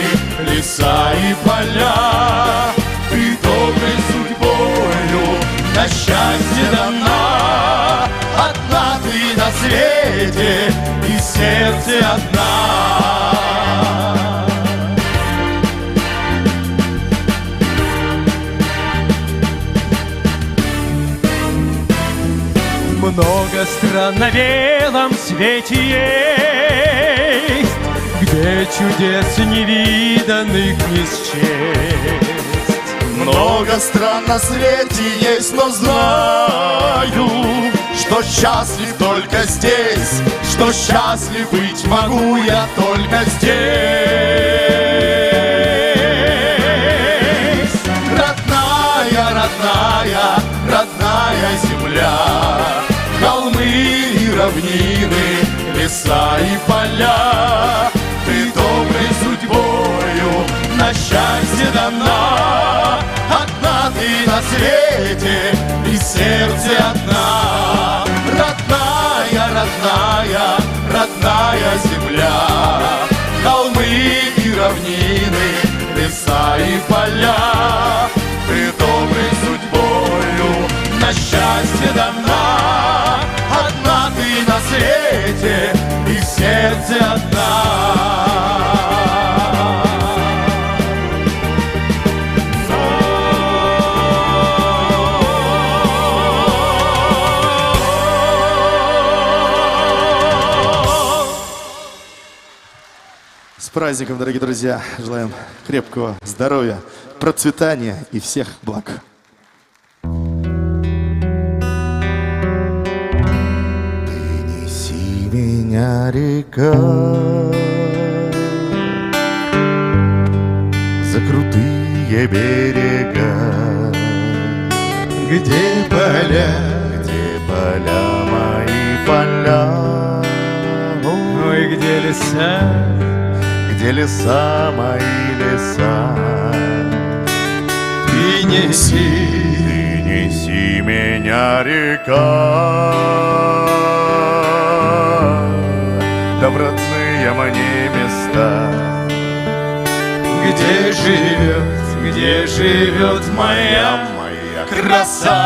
S10: леса и поля, ты доброй судьбою на счастье дана. Одна ты на свете, и в сердце одна.
S14: Много стран на белом свете есть, где чудес невиданных не счесть.
S10: Много стран на свете есть, но знаю, что счастлив только здесь, что счастлив быть могу я только здесь. Родная, родная, родная земля, холмы и равнины, леса и поля, ты доброй судьбою на счастье дана. Одна ты на свете, и в сердце одна. Родная, родная, родная земля, холмы и равнины, леса и поля, ты доброй судьбою на счастье дана. Одна ты на свете, и в сердце одна.
S15: С праздником, дорогие друзья! Желаем крепкого здоровья, процветания и всех благ.
S10: Принеси меня, река, за крутые берега,
S14: где поля
S10: мои поля,
S14: ой, где леса,
S10: где леса мои леса. Принеси меня, река, да в родные мне места,
S14: где живет моя
S10: краса.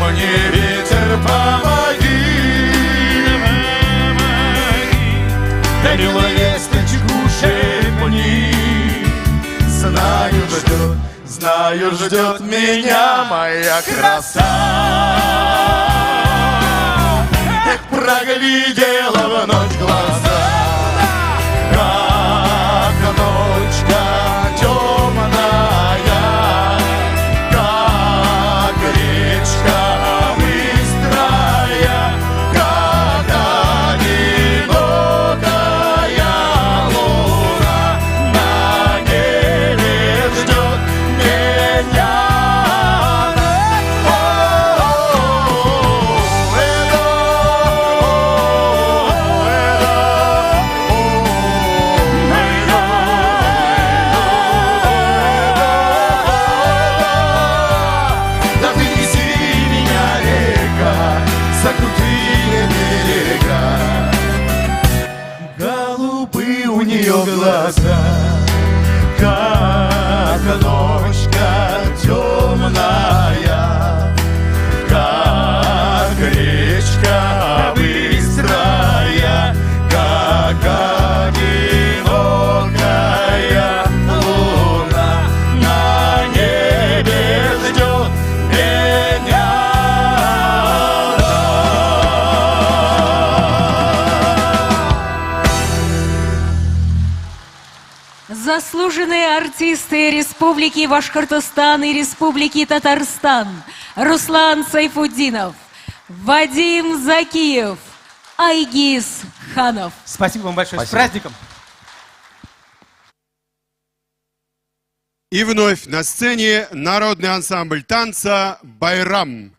S10: мне ветер, помоги. Дарила весточку шепни. Знаю, ждет меня моя краса. Эх, проглядела в ночь глаза, как ночка темная, как речка быстрая, как одинокая луна на небе ждет меня. Да принеси меня, река, за крутые берега. Голубые у нее глаза, как ночка темная, как речка быстрая, как одинокая луна на небе ждет меня.
S3: Заслуженные артисты Республики Башкортостан и Республики Татарстан Руслан Сайфуддинов, Вадим Закиев, Айгиз Ханов.
S14: Спасибо вам большое. С праздником!
S1: И вновь на сцене народный ансамбль танца «Байрам».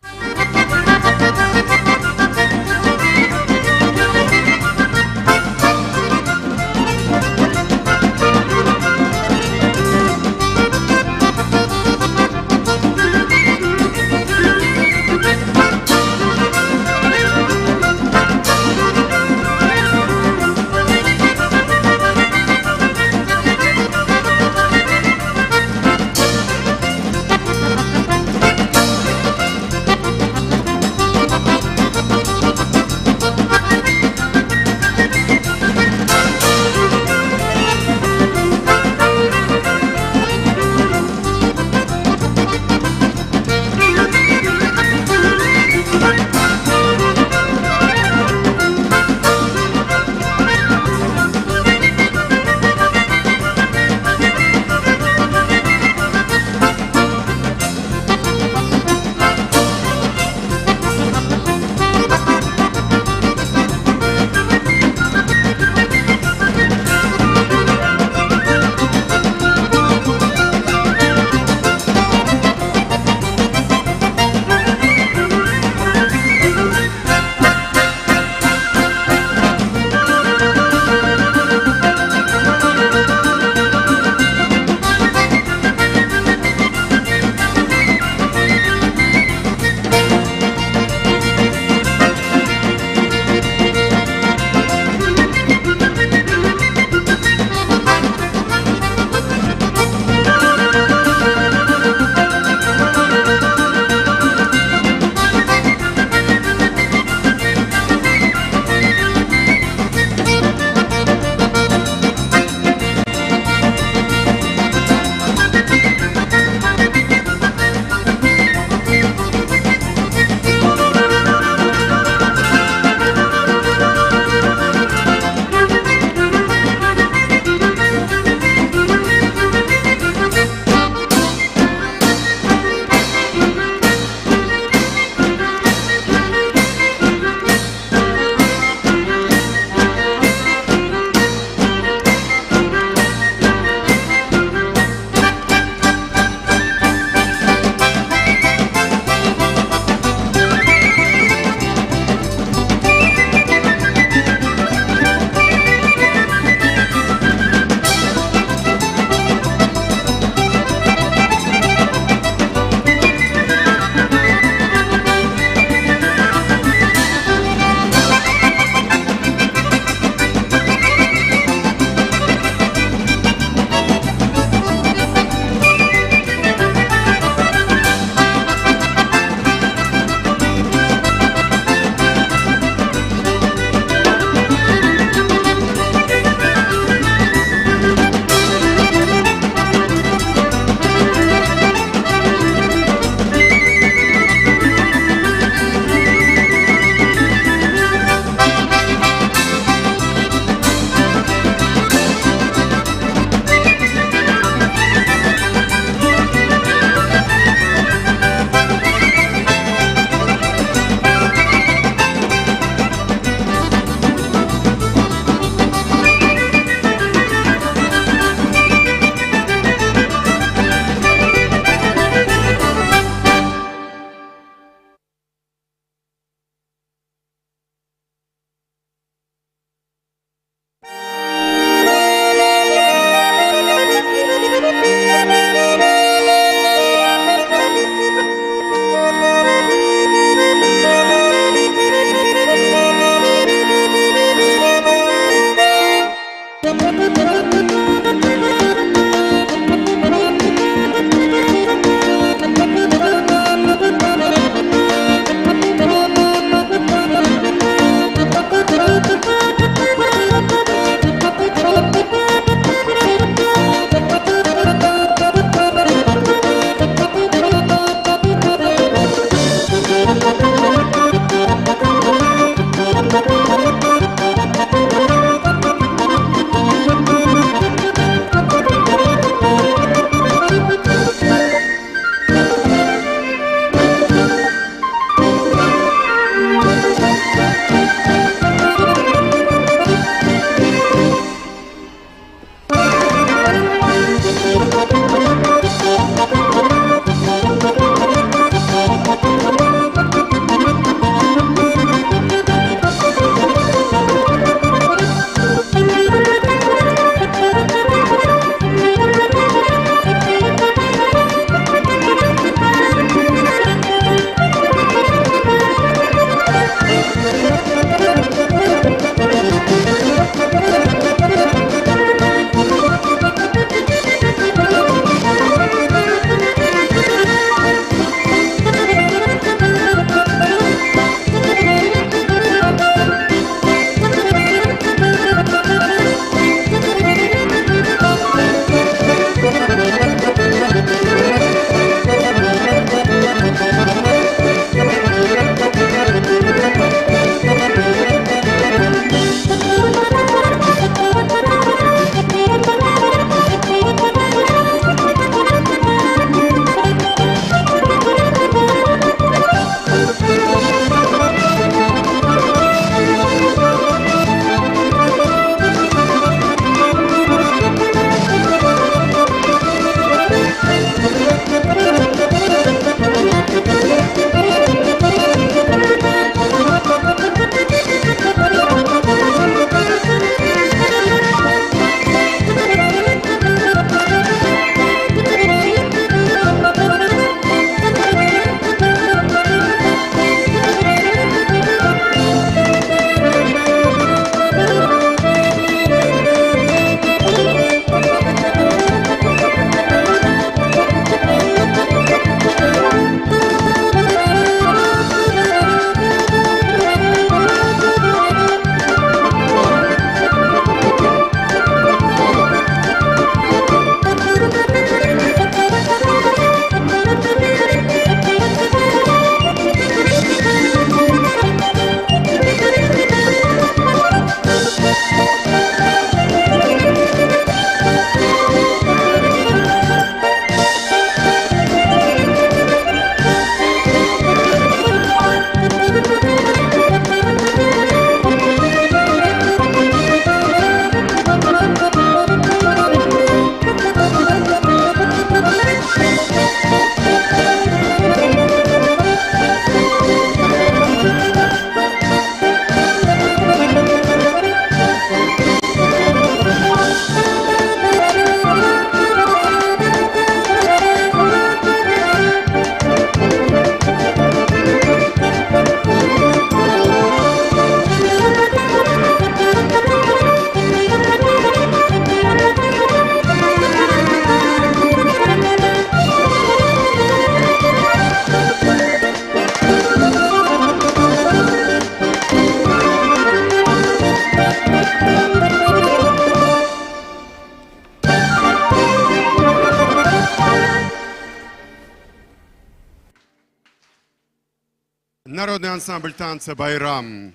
S1: Народный ансамбль танца «Байрам».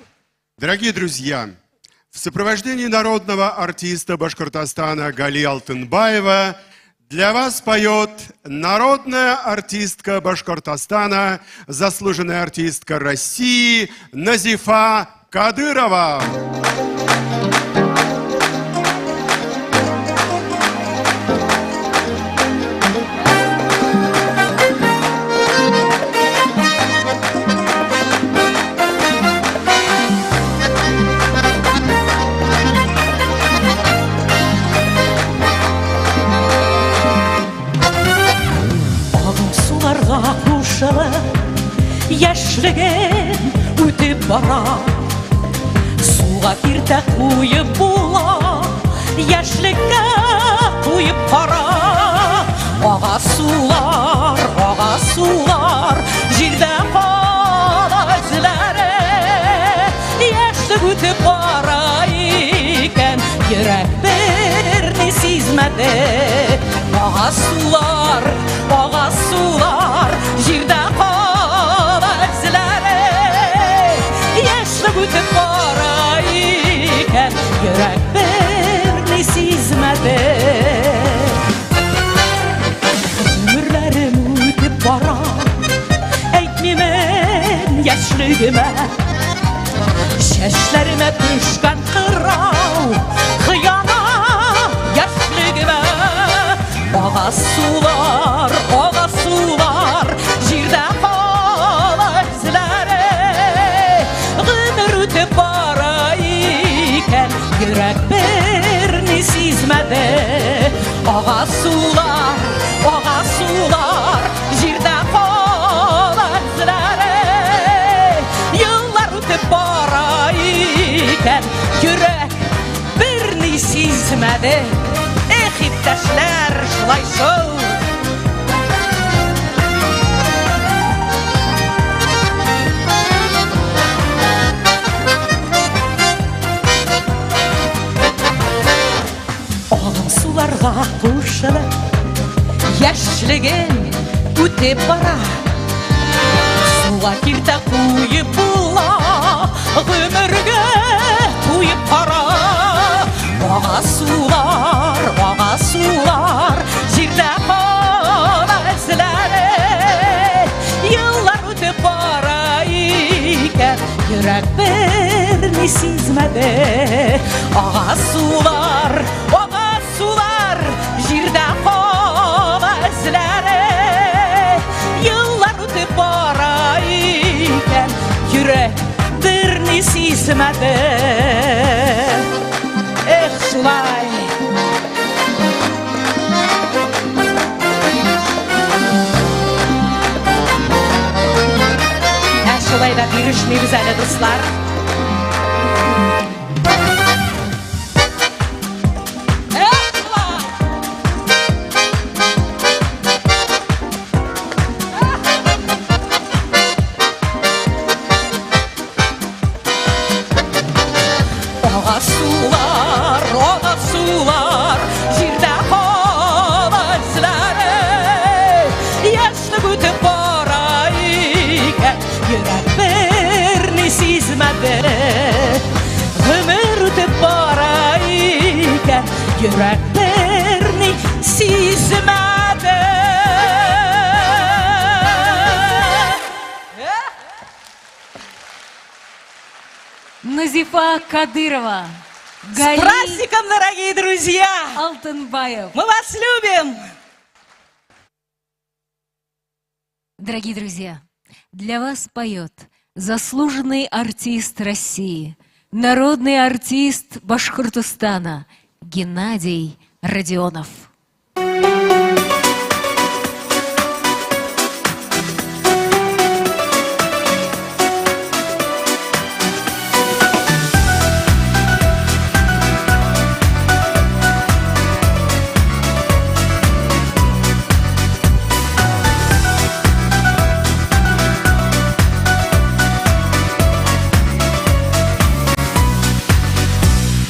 S1: Дорогие друзья, в сопровождении народного артиста Башкортостана Гали Алтынбаева для вас поет народная артистка Башкортостана, заслуженная артистка России Назифа Кадырова.
S9: Яшьлеген үтеп бара, суга киртә куеп була, яшьлеккә куеп бара. Ага сулар, җирдә кала эзләре, яшьлек үтеп бара икән, йөрәк берни сизмәде. Ага сулар, җирдә яшьлегемә. Чәчләремә төшкән кырау, хыяна яшьлегемә. Ага сулар, җирдә кала эзләре. Гомер үтеп бара икән, йөрәк берни сизмәде. Ага сулар, җирдә кала эзләре. Еллар үтеп бара икән, йөрәк берни сизмәде. Эх, иптәшләр, шулай шул. Агым суларга кушылып, яшьлегем үтеп бара. Суга киртә куеп була, гомергә куеп кара. Ага сулар, җирдә кала эзләре. Еллар үтеп бара икән, йөрәк берни сизмәде. Ага сулар, җирдә кала эзләре. Еллар үтеп бара икән, йөрәк берни сизмәде. Эх, шулай. Шулай да бирешмибез әле, дуслар. Ага сулар, җирдә кала эзләре. Яшьлек үтеп бара икән, йөрәк берни сизмәде. Гомер үтеп бара икән, йөрәк берни сизмәде.
S3: Назифа Кадырова.
S9: С праздником, дорогие друзья!
S3: Алтынбаев.
S9: Мы вас любим!
S3: Дорогие друзья, для вас поет заслуженный артист России, народный артист Башкортостана Геннадий Родионов.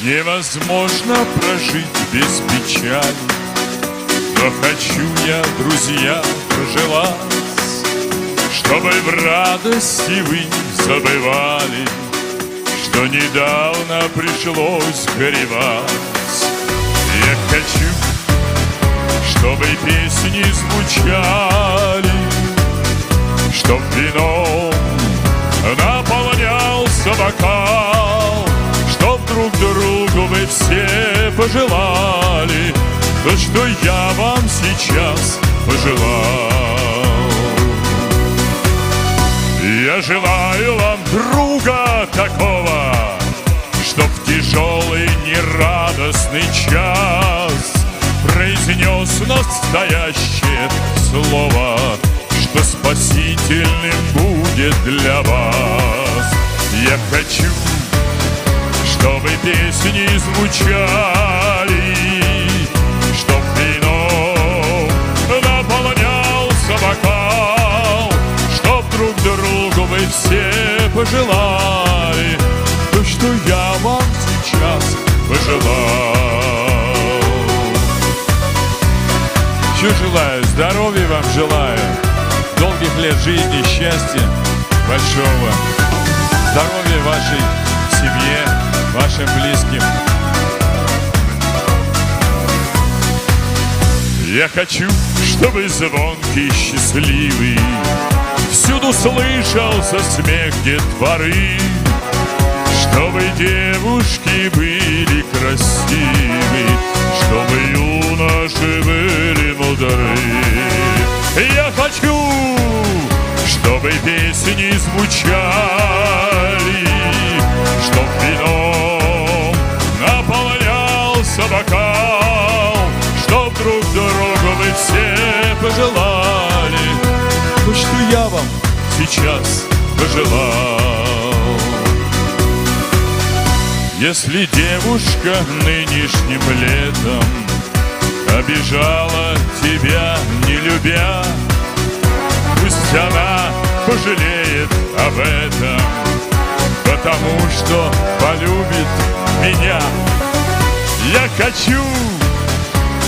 S16: Невозможно прожить без печали, но хочу я, друзья, пожелать, чтобы в радости вы не забывали, что недавно пришлось горевать. Я хочу, чтобы песни звучали, чтоб вином наполнялся бокал, чтоб друг другу вы все пожелали то, что я вам сейчас пожелал. Я желаю вам друга такого, чтоб в тяжелый нерадостный час произнес настоящее слово, что спасительным будет для вас. Я хочу, чтобы песни звучали, чтоб вином наполнялся бокал, чтоб друг другу вы все пожелали то, что я вам сейчас пожелал. Что желаю? Здоровья вам желаю, долгих лет жизни, счастья большого, здоровья вашей семье, вашим близким. Я хочу, чтобы звонкий, счастливый всюду слышался смех детворы, чтобы девушки были красивы, чтобы юноши были мудры. Я хочу, чтобы песни звучали, чтоб вином наполнялся бокал, чтоб друг другу вы все пожелали то, что я вам сейчас пожелал. Если девушка нынешним летом обижала тебя, не любя, пусть она пожалеет об этом, потому что полюбит меня. Я хочу,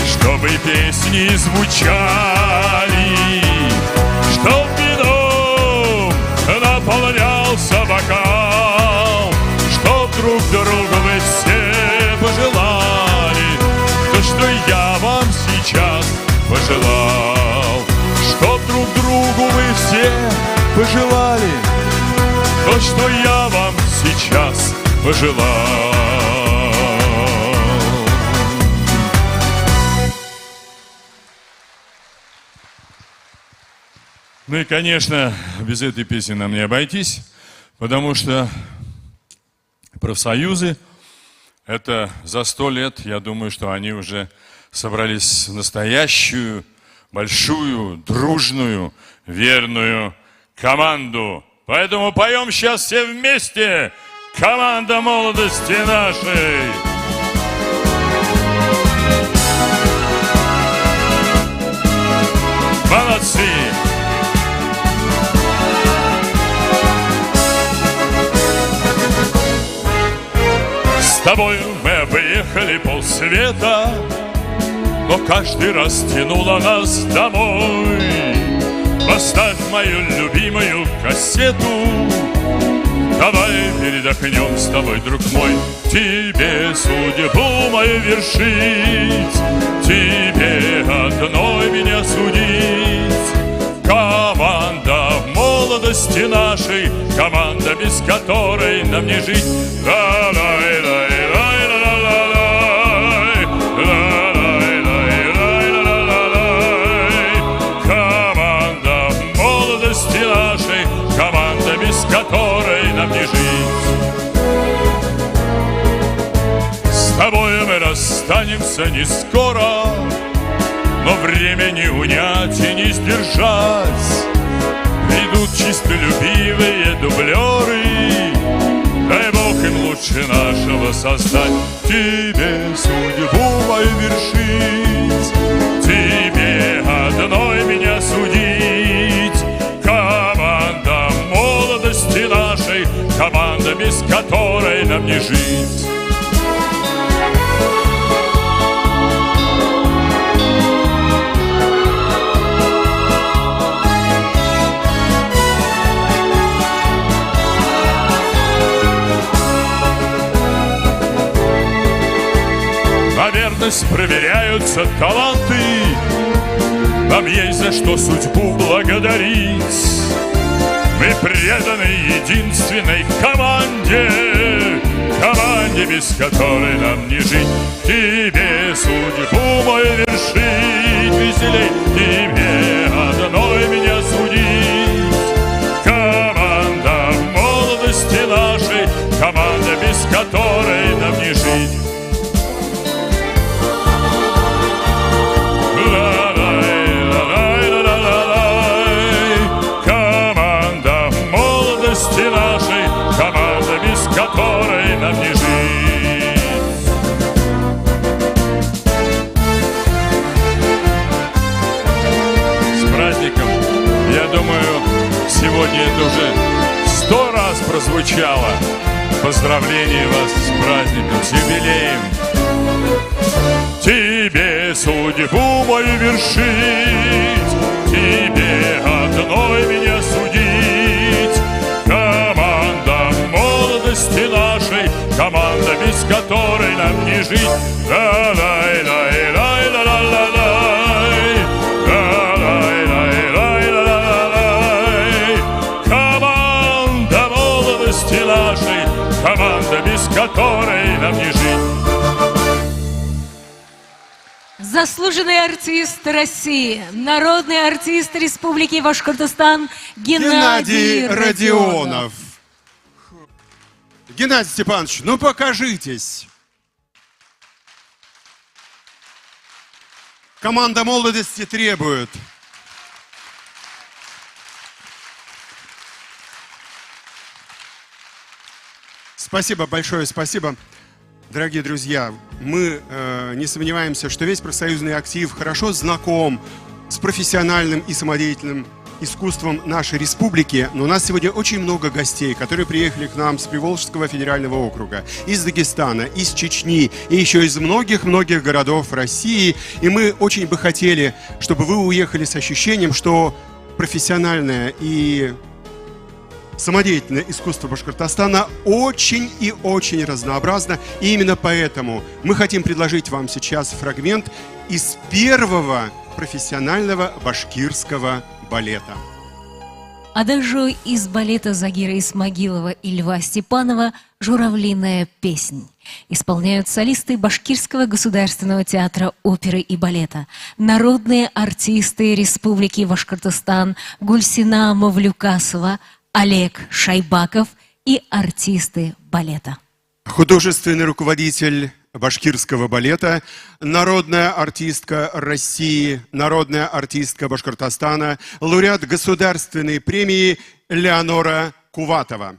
S16: чтобы песни звучали, чтоб вином наполнялся бокал, чтоб друг другу вы все пожелали то, что я вам сейчас пожелал. Чтоб друг другу вы все пожелали то, что я вам сейчас пожелал. Ну и, конечно, без этой песни нам не обойтись, потому что профсоюзы – это за 100 лет, я думаю, что они уже собрались в настоящую, большую, дружную, верную команду. Поэтому поем сейчас все вместе. Команда молодости нашей. Молодцы! С тобой мы объехали полсвета, но каждый раз тянуло нас домой. Поставь мою любимую кассету, давай передохнем с тобой, друг мой. Тебе судьбу мою вершить, тебе одной меня судить. Команда молодости нашей, команда, без которой нам не жить. Команда молодости нашей, команда, без которой нам не жить. С тобой мы расстанемся не скоро, но время не унять и не сдержать. Придут чистолюбивые дублеры, дай Бог им лучше нашего создать. Тебе судьбу мою вершить, тебе одной меня судить. Команда молодости нашей, команда, без которой нам не жить. На верность проверяются таланты, нам есть за что судьбу благодарить. Мы преданы единственной команде, команде, без которой нам не жить. Тебе судьбу мою вершить, веселей, тебе одной меня судить. Команда молодости нашей, команда, без которой нам не жить. Команда молодости нашей, команда, без которой нам не жить. С праздником! Я думаю, сегодня это уже 100 раз прозвучало. Поздравление вас с праздником, с юбилеем. Тебе судьбу мою вершить, тебе одной меня судить. Команда молодости нашей, команда, без которой нам не жить. стеллажей, команда, без которой нам не жить.
S3: Заслуженный артист России, народный артист Республики Башкортостан Геннадий Родионов.
S1: Геннадий Степанович, ну покажитесь. Команда молодости требует. Спасибо большое, спасибо. Дорогие друзья, мы не сомневаемся, что весь профсоюзный актив хорошо знаком с профессиональным и самодеятельным искусством нашей республики, но у нас сегодня очень много гостей, которые приехали к нам с Приволжского федерального округа, из Дагестана, из Чечни и еще из многих-многих городов России. И мы очень бы хотели, чтобы вы уехали с ощущением, что профессиональное и самодеятельное искусство Башкортостана очень и очень разнообразно. И именно поэтому мы хотим предложить вам сейчас фрагмент из первого профессионального башкирского балета.
S3: А даже из балета Загира Исмагилова и Льва Степанова «Журавлиная песнь» исполняют солисты Башкирского государственного театра оперы и балета, народные артисты Республики Башкортостан Гульсина Мавлюкасова, Олег Шайбаков и артисты балета.
S1: Художественный руководитель башкирского балета, народная артистка России, народная артистка Башкортостана, лауреат государственной премии Леонора Куватова.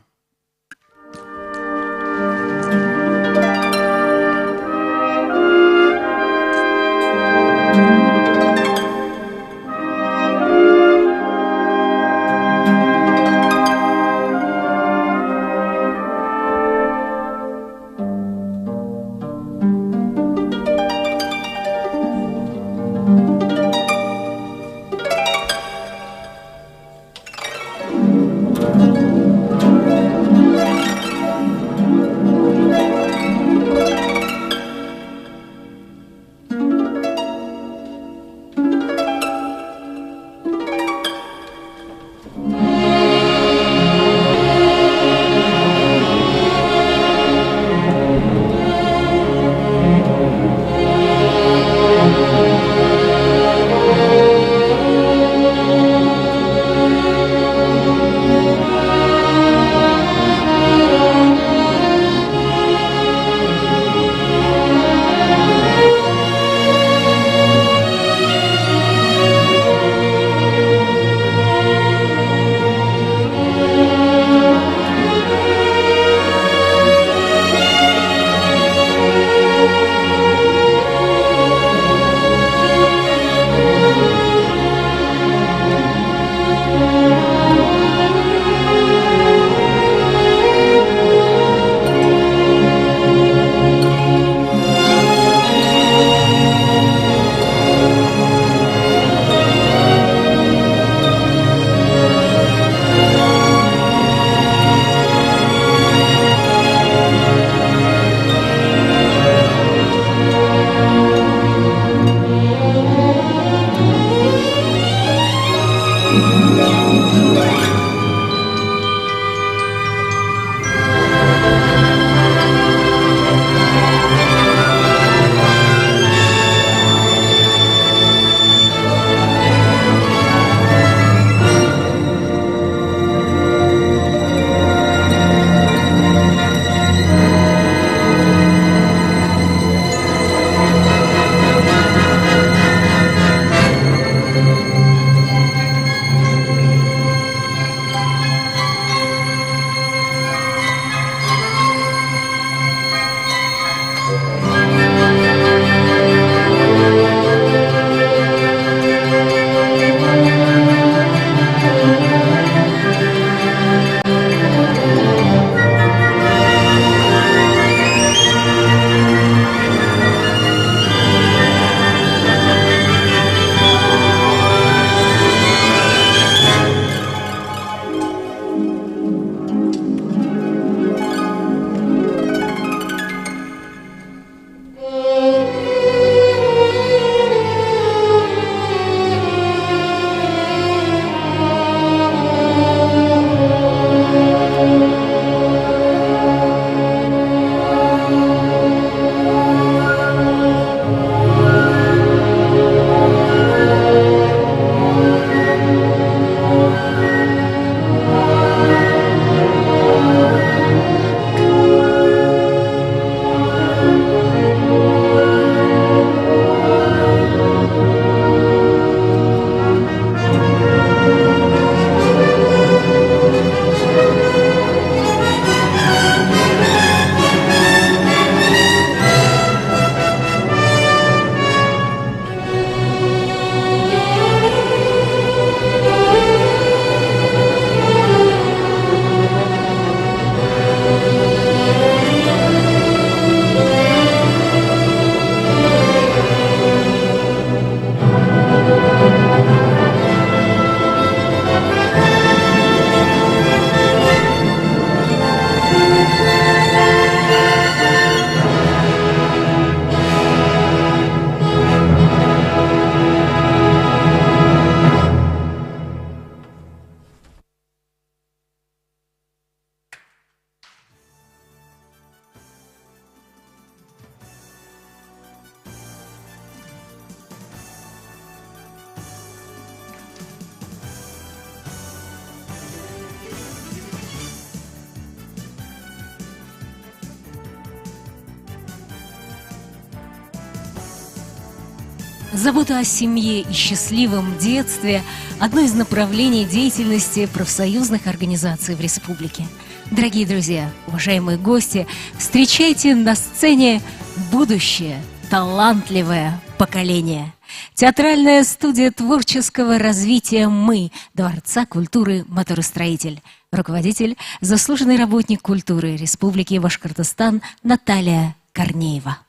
S3: Забота о семье и счастливом детстве – одно из направлений деятельности профсоюзных организаций в республике. Дорогие друзья, уважаемые гости, встречайте на сцене будущее, талантливое поколение. Театральная студия творческого развития «Мы» Дворца культуры «Моторостроитель». Руководитель, заслуженный работник культуры Республики Башкортостан Наталья Корнеева.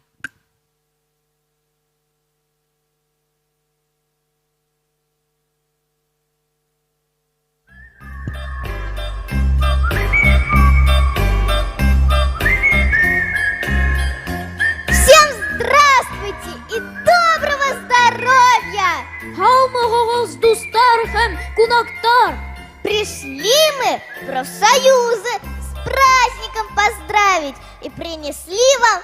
S17: И доброго здоровья! Хаумагогос дустархэм кунактар! Пришли мы в профсоюзы с праздником поздравить и принесли вам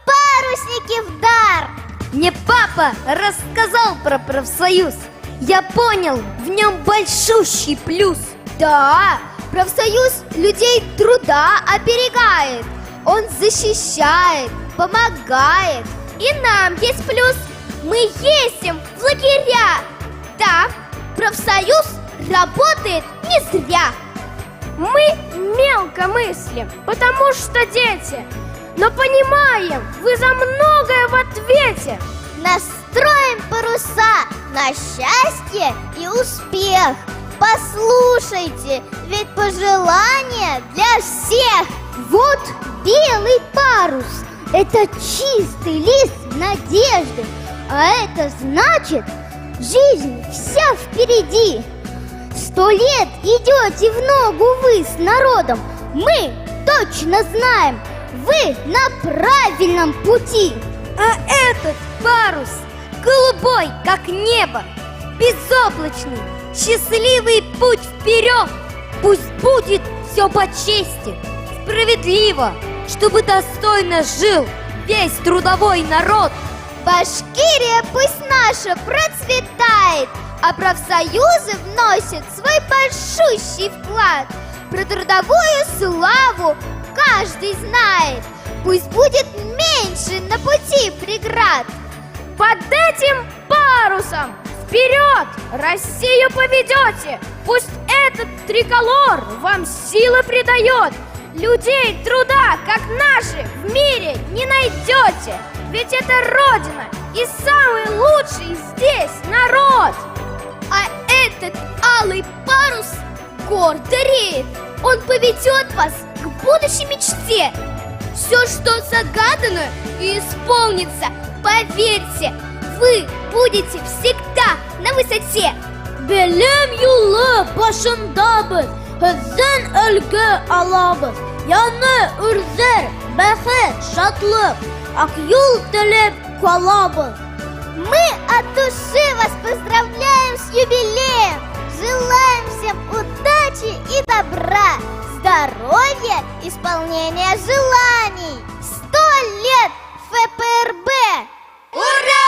S17: парусники в дар!
S18: Мне папа рассказал про профсоюз. Я понял, в нем большущий плюс.
S17: Да, профсоюз людей труда оберегает. Он защищает, помогает. И нам есть плюс. Мы ездим в лагеря. Да, профсоюз работает не зря.
S18: Мы мелко мыслим, потому что дети. Но понимаем, вы за многое в ответе.
S17: Настроим паруса на счастье и успех. Послушайте, ведь пожелания для всех.
S18: Вот белый парус. Это чистый лист надежды, а это значит, жизнь вся впереди. 100 лет идете в ногу вы с народом, мы точно знаем, вы на правильном пути. А этот парус голубой, как небо, безоблачный, счастливый путь вперед. Пусть будет все по чести, справедливо, чтобы достойно жил весь трудовой народ.
S17: Башкирия пусть наша процветает, а профсоюзы вносят свой большущий вклад. Про трудовую славу каждый знает. Пусть будет меньше на пути преград.
S18: Под этим парусом вперед Россию поведете. Пусть этот триколор вам силы придает. Людей труда, как наши, в мире не найдете. Ведь это Родина и самый лучший здесь народ.
S17: А этот алый парус гордо реет. Он поведет вас к будущей мечте. Все, что загадано, и исполнится. Поверьте, вы будете всегда на высоте.
S18: Белем юлы başındadır, hüzün ölgü alabız. Yanı ürzer, бәхет, шатлык, ак юл тілеп қалабыз.
S17: Мы от души вас поздравляем с юбилеем. Желаем всем удачи и добра, здоровья, исполнения желаний. 100 лет ФПРБ! Ура!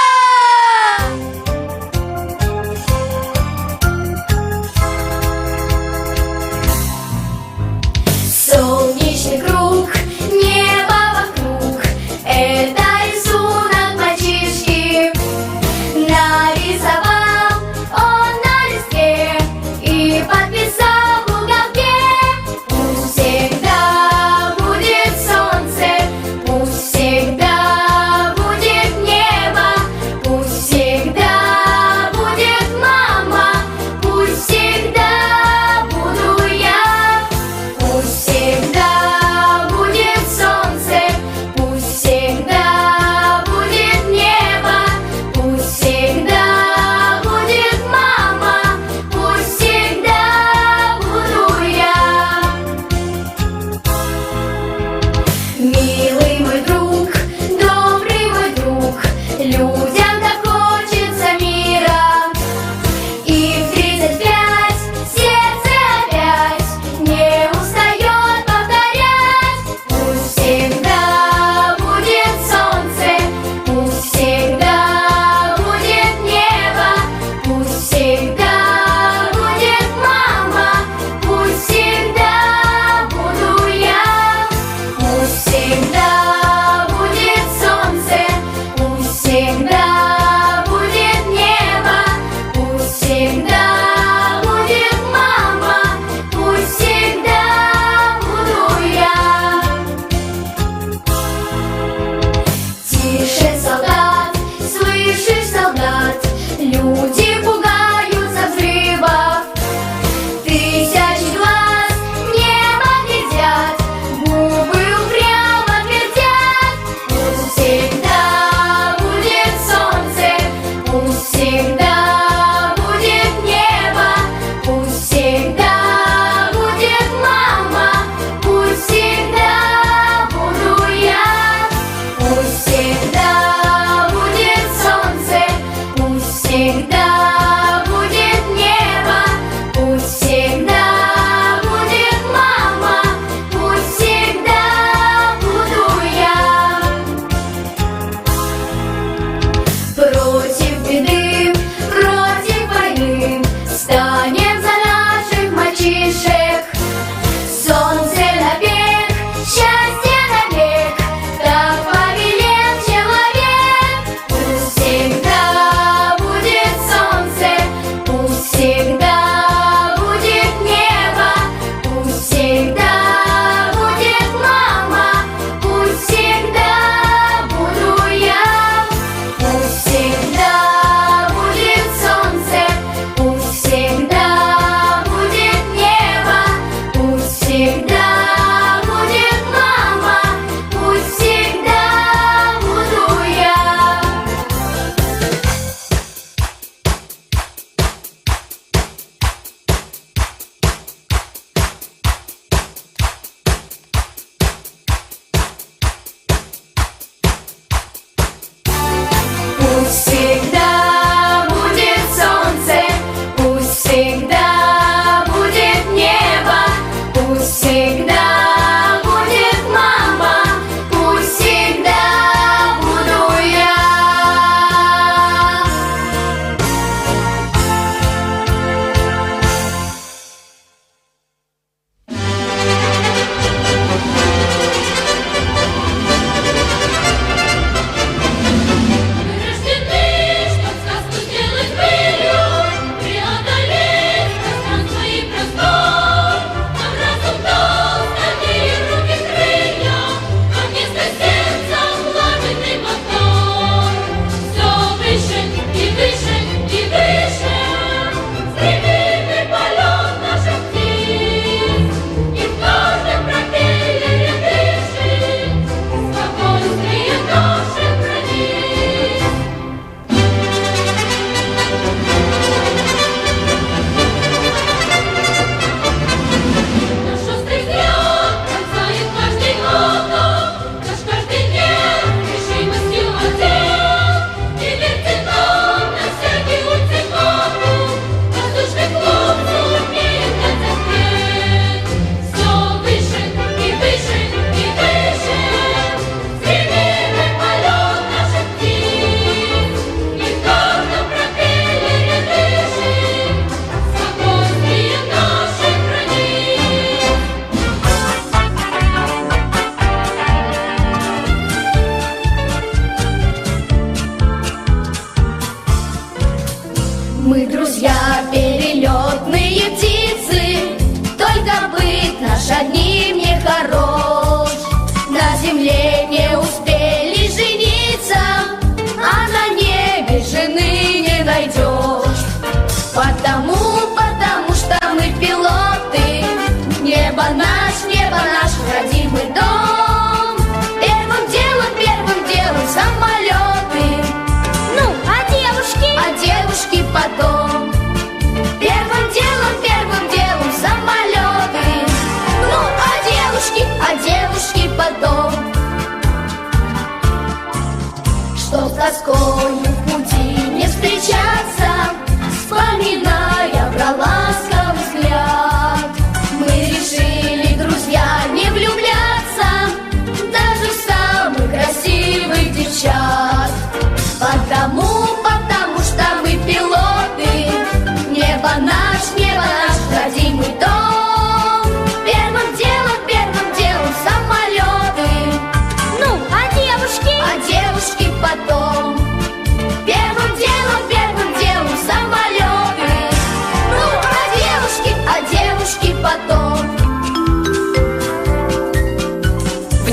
S19: Солнечный круг, небо вокруг, это рисунок мальчишки. Нарисовал он на листе и подписал в уголке. Пусть всегда будет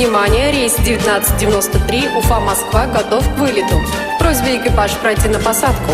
S20: Внимание, рейс 1993 Уфа-Москва готов к вылету. Просьба экипаж пройти на посадку.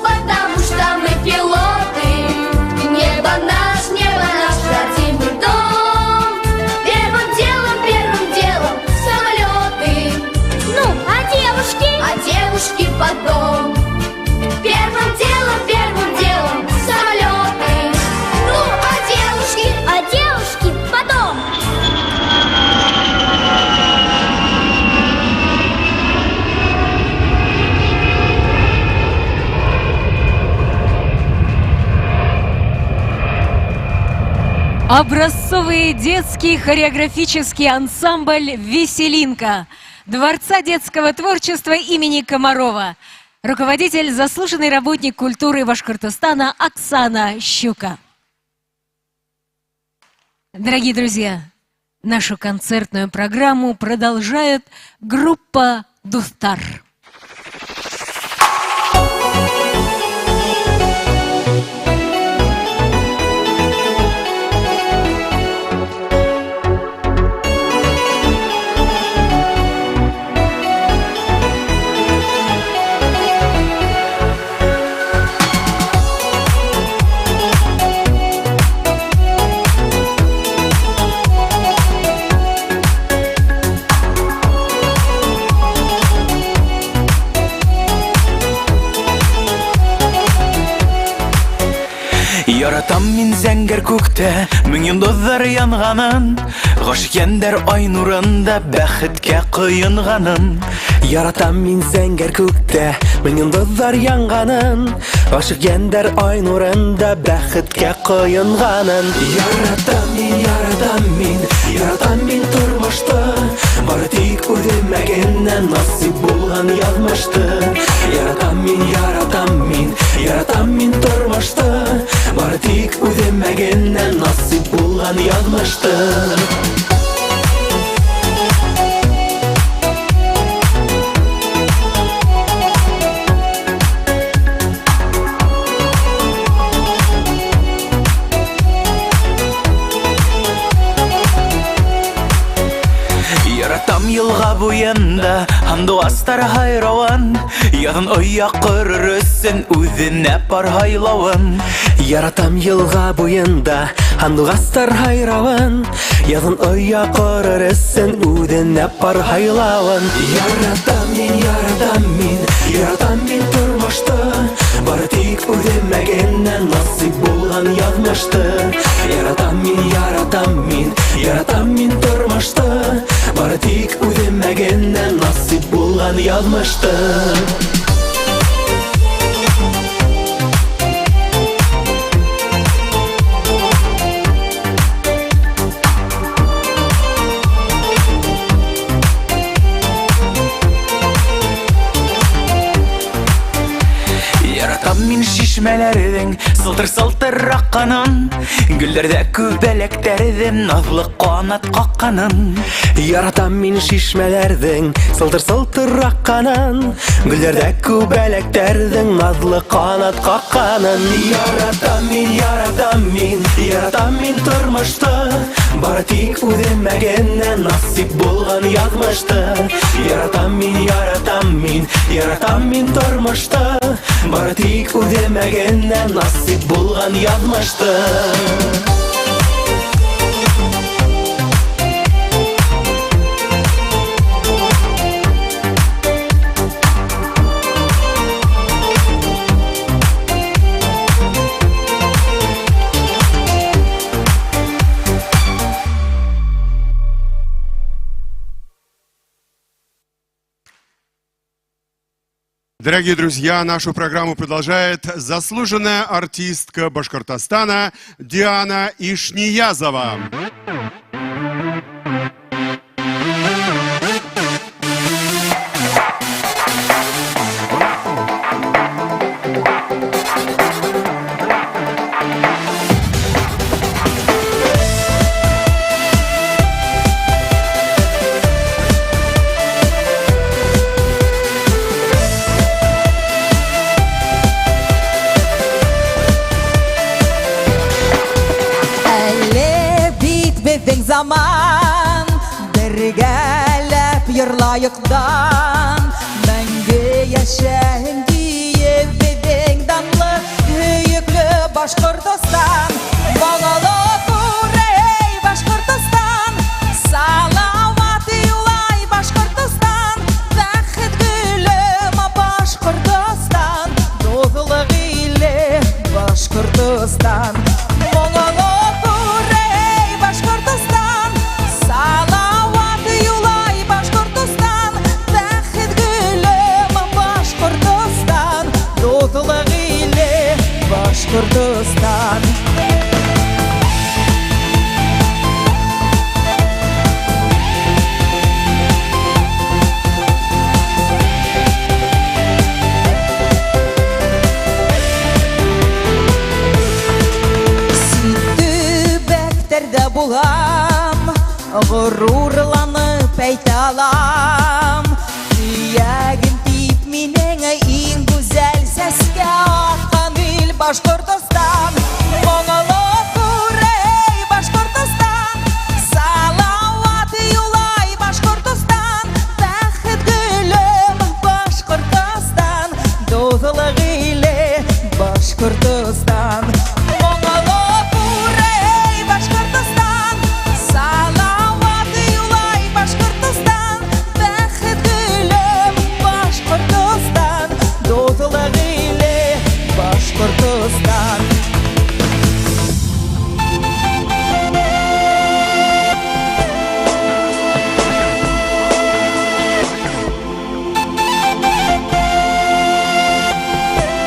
S19: Потому что мы пилоты. Небо наш, хотим мы дом. Первым делом самолеты. Ну, а девушки? А девушки потом. Первым делом самолеты. Ну, а девушки потом.
S3: Образцовый детский хореографический ансамбль «Веселинка» Дворца детского творчества имени Комарова. Руководитель, заслуженный работник культуры Башкортостана Оксана Щука. Дорогие друзья, нашу концертную программу продолжает группа «Дустар».
S14: Яратам мин зәңгәр күктә, мең йондызлар янганын, гашык яндәр ай нурында бәхеткә коенганын.
S21: Яратам мин зәңгәр күктә, мең йондызлар янганын, гашык яндәр ай нурында бәхеткә коенганын. Яратам мин тормышты, бары тик үтмәгәннән насыйп булган язмышты. Яратам мин тормышты, бары тик үтмәгәннән насыйп булган язмышты.
S14: Яратам елга буенда, андуастар хайраван, ягын оя кырырысын үзенә паргайлавын.
S21: Яратам елга буенда, андуастар хайраван, ягын оя кырырысын үзенә паргайлавын. Яратам мин тормышты, бары тик үтмәгәннән насыйп булган язмышты. Яратам мин тормышты, бары тик үтмәгәннән насыйп булган язмышты.
S14: Яратам мин шишмәләрҙең сылтыр-сылтыр акканын, гөлләрдә күбәләктәрҙең наҙлы ҡанат ҡаҡҡанын.
S21: Яратам мин шишмәләрҙең сылтыр-сылтыр акканын, гөлләрдә күбәләктәрҙең наҙлы ҡанат ҡаҡҡанын. Яратам мин тормышты, бары тик үтмәгәннән насыйп булган язмышты. Яратам мин тормышты, бары тик үтмәгәннән насыйп булган язмышты.
S1: Дорогие друзья, нашу программу продолжает заслуженная артистка Башкортостана Диана Ишниязова.
S9: Zaman birgelep yırlayıkdan Мәңгі yaşayın diye bebeğin danlı Hüyüklü Başkırtıstan Bağalı kurey Başkırtıstan Salavat yulay Başkırtıstan Vəxid gülüm Başkırtıstan Doğulıq ile Başkırtıstan Башкортостан Төбәктәрдә булам, горурланып әйтә алам. Сөягем дип минең иң гүзәл сәскә аккан ил Башкортостан. Моңлы күрей Башкортостан, салават юлай Башкортостан. Бәхет гөлем Башкортостан, дозлык иле Башкортостан. Башкортостан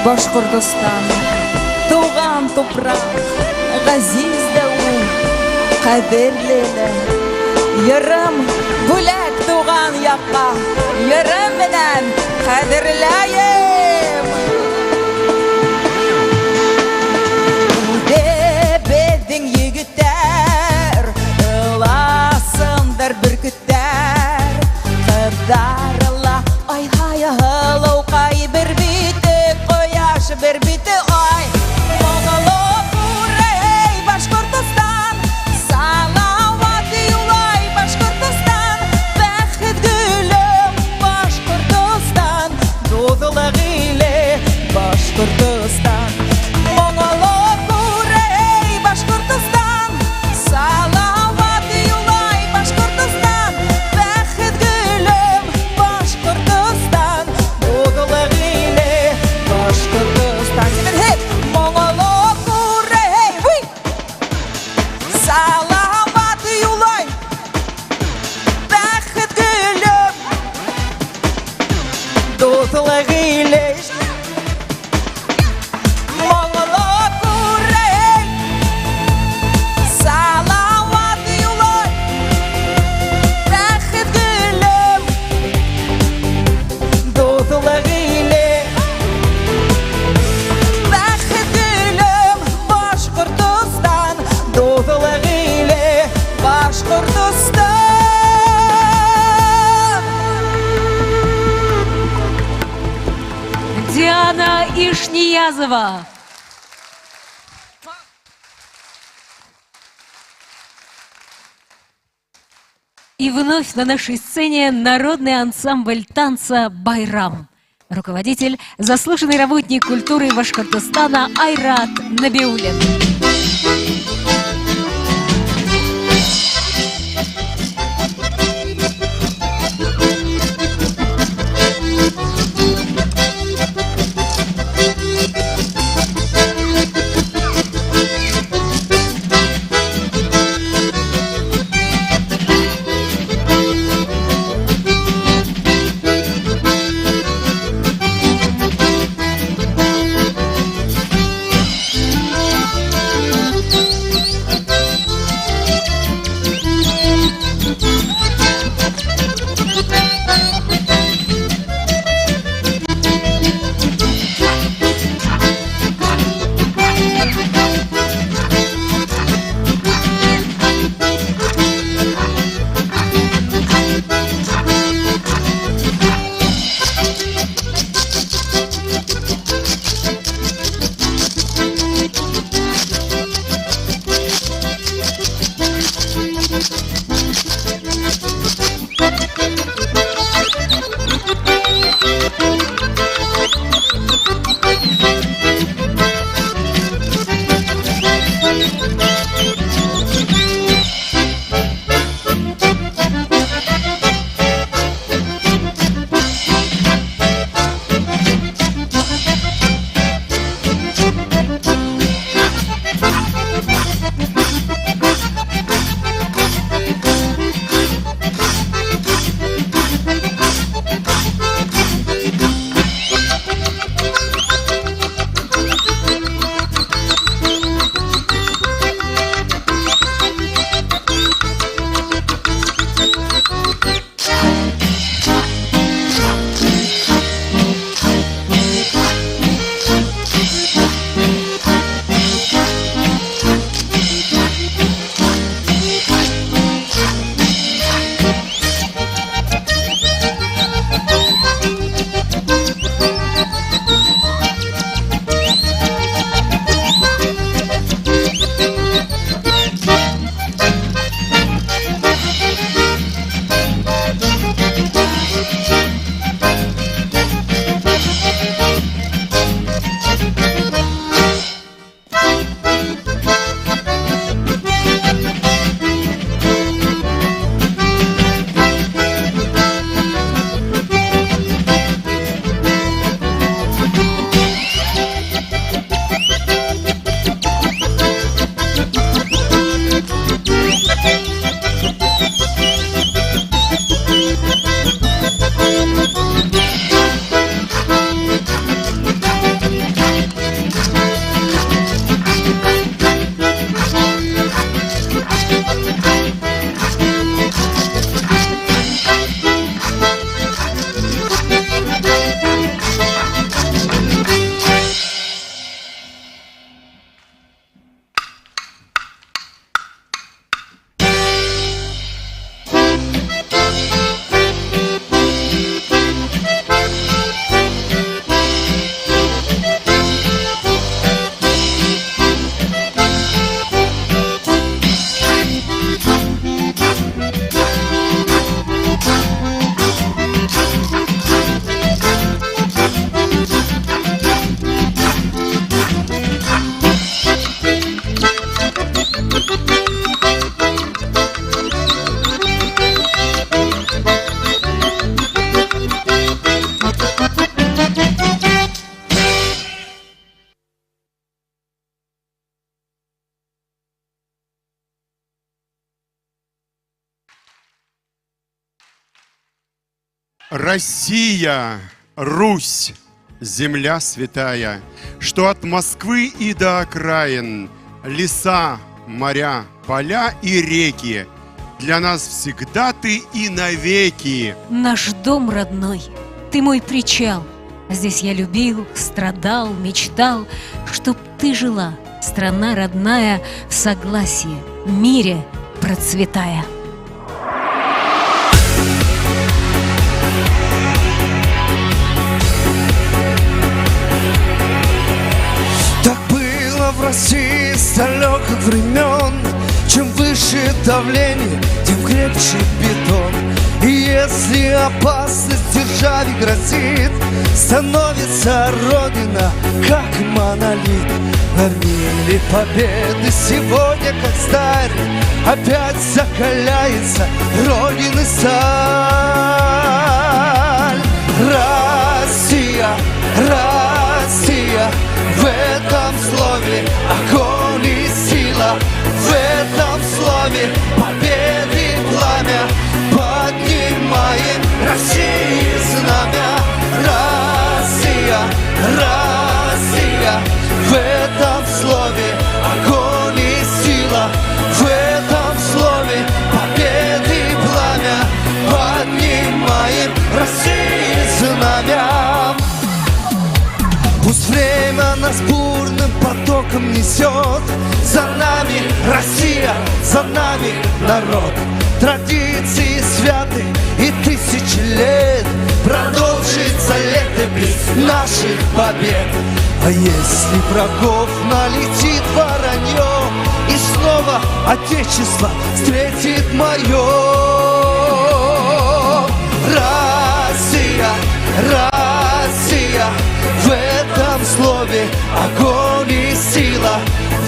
S9: Башкортостан туган тупрак, газиз дә ул, кадерле. Ярым бүләк туган якка, ярым менән кадерләем. Егеттер, ыласындар бүркеттер, кыдарыла ай-хай ылауқай бір биті, қояш бір биті ай. Моңлы күрей Башкортостан, салават юлай Башкортостан. Бәхет гүлем Башкортостан, дозлык иле Башкортостан.
S3: Диана Ишниязова. И вновь на нашей сцене народный ансамбль танца «Байрам». Руководитель, заслуженный работник культуры Башкортостана Айрат Набиуллин.
S1: Россия, Русь, земля святая, что от Москвы и до окраин, леса, моря, поля и реки, для нас всегда ты и навеки.
S3: Наш дом родной, ты мой причал. Здесь я любил, страдал, мечтал, чтоб ты жила, страна родная, в согласии, мире процветая.
S4: Так было в России с далеких времен. Чем выше давление, тем крепче бетон. И если опасность державе грозит, становится Родина, как монолит. Армии победы сегодня, как сталь, опять закаляется Родины сталь. Россия, Россия, в этом слове огонь и сила, в этом слове победы пламя. Поднимаем России знамя. Россия, Россия, в этом слове огонь и сила, в этом слове победы пламя. Поднимаем России знамя. Пусть время нас бурным потоком несет, за нами Россия, за нами народ. Традиции святы и тысячи лет продолжится летопись наших побед. А если врагов налетит воронье, и снова Отечество встретит мое. Россия, Россия, в этом слове огонь и сила,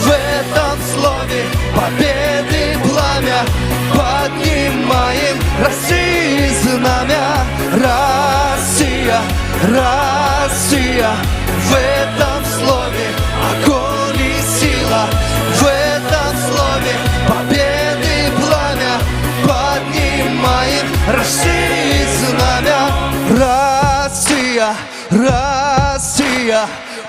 S4: в этом слове победы пламя. Поднимаем России знамя. Россия, Россия, в этом слове огонь и сила, в этом слове победы пламя. Поднимаем России знамя. Россия, Россия,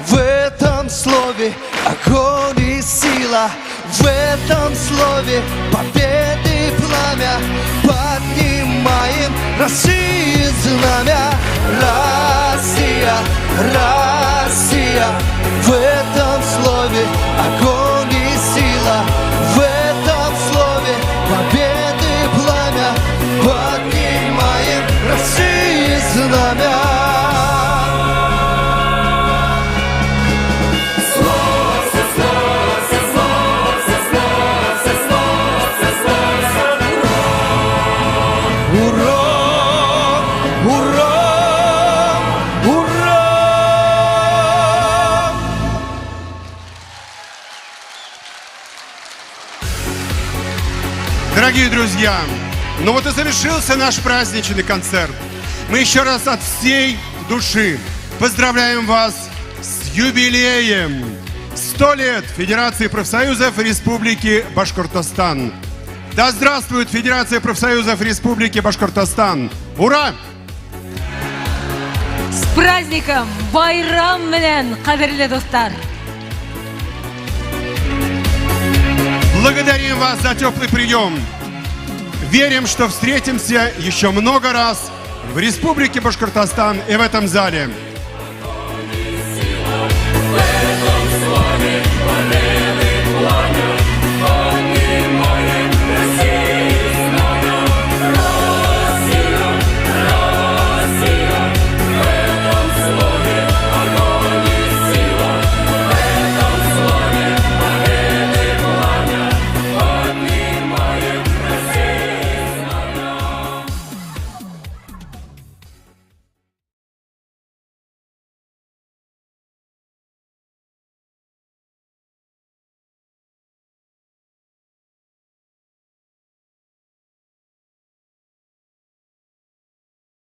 S4: в этом слове огонь и сила, в этом слове победы пламя. Поднимаем России знамя. Россия, Россия, в этом слове огонь и сила, в этом слове победы пламя. Поднимаем России знамя.
S1: Дорогие друзья, ну вот и завершился наш праздничный концерт. Мы еще раз от всей души поздравляем вас с юбилеем. 100 лет Федерации профсоюзов Республики Башкортостан. Да здравствует Федерация профсоюзов Республики Башкортостан! Ура!
S3: С праздником! Байрам менен, кадерле достар!
S1: Благодарим вас за теплый прием. Верим, что встретимся еще много раз в Республике Башкортостан и в этом зале.
S2: В этом слове победы пламя.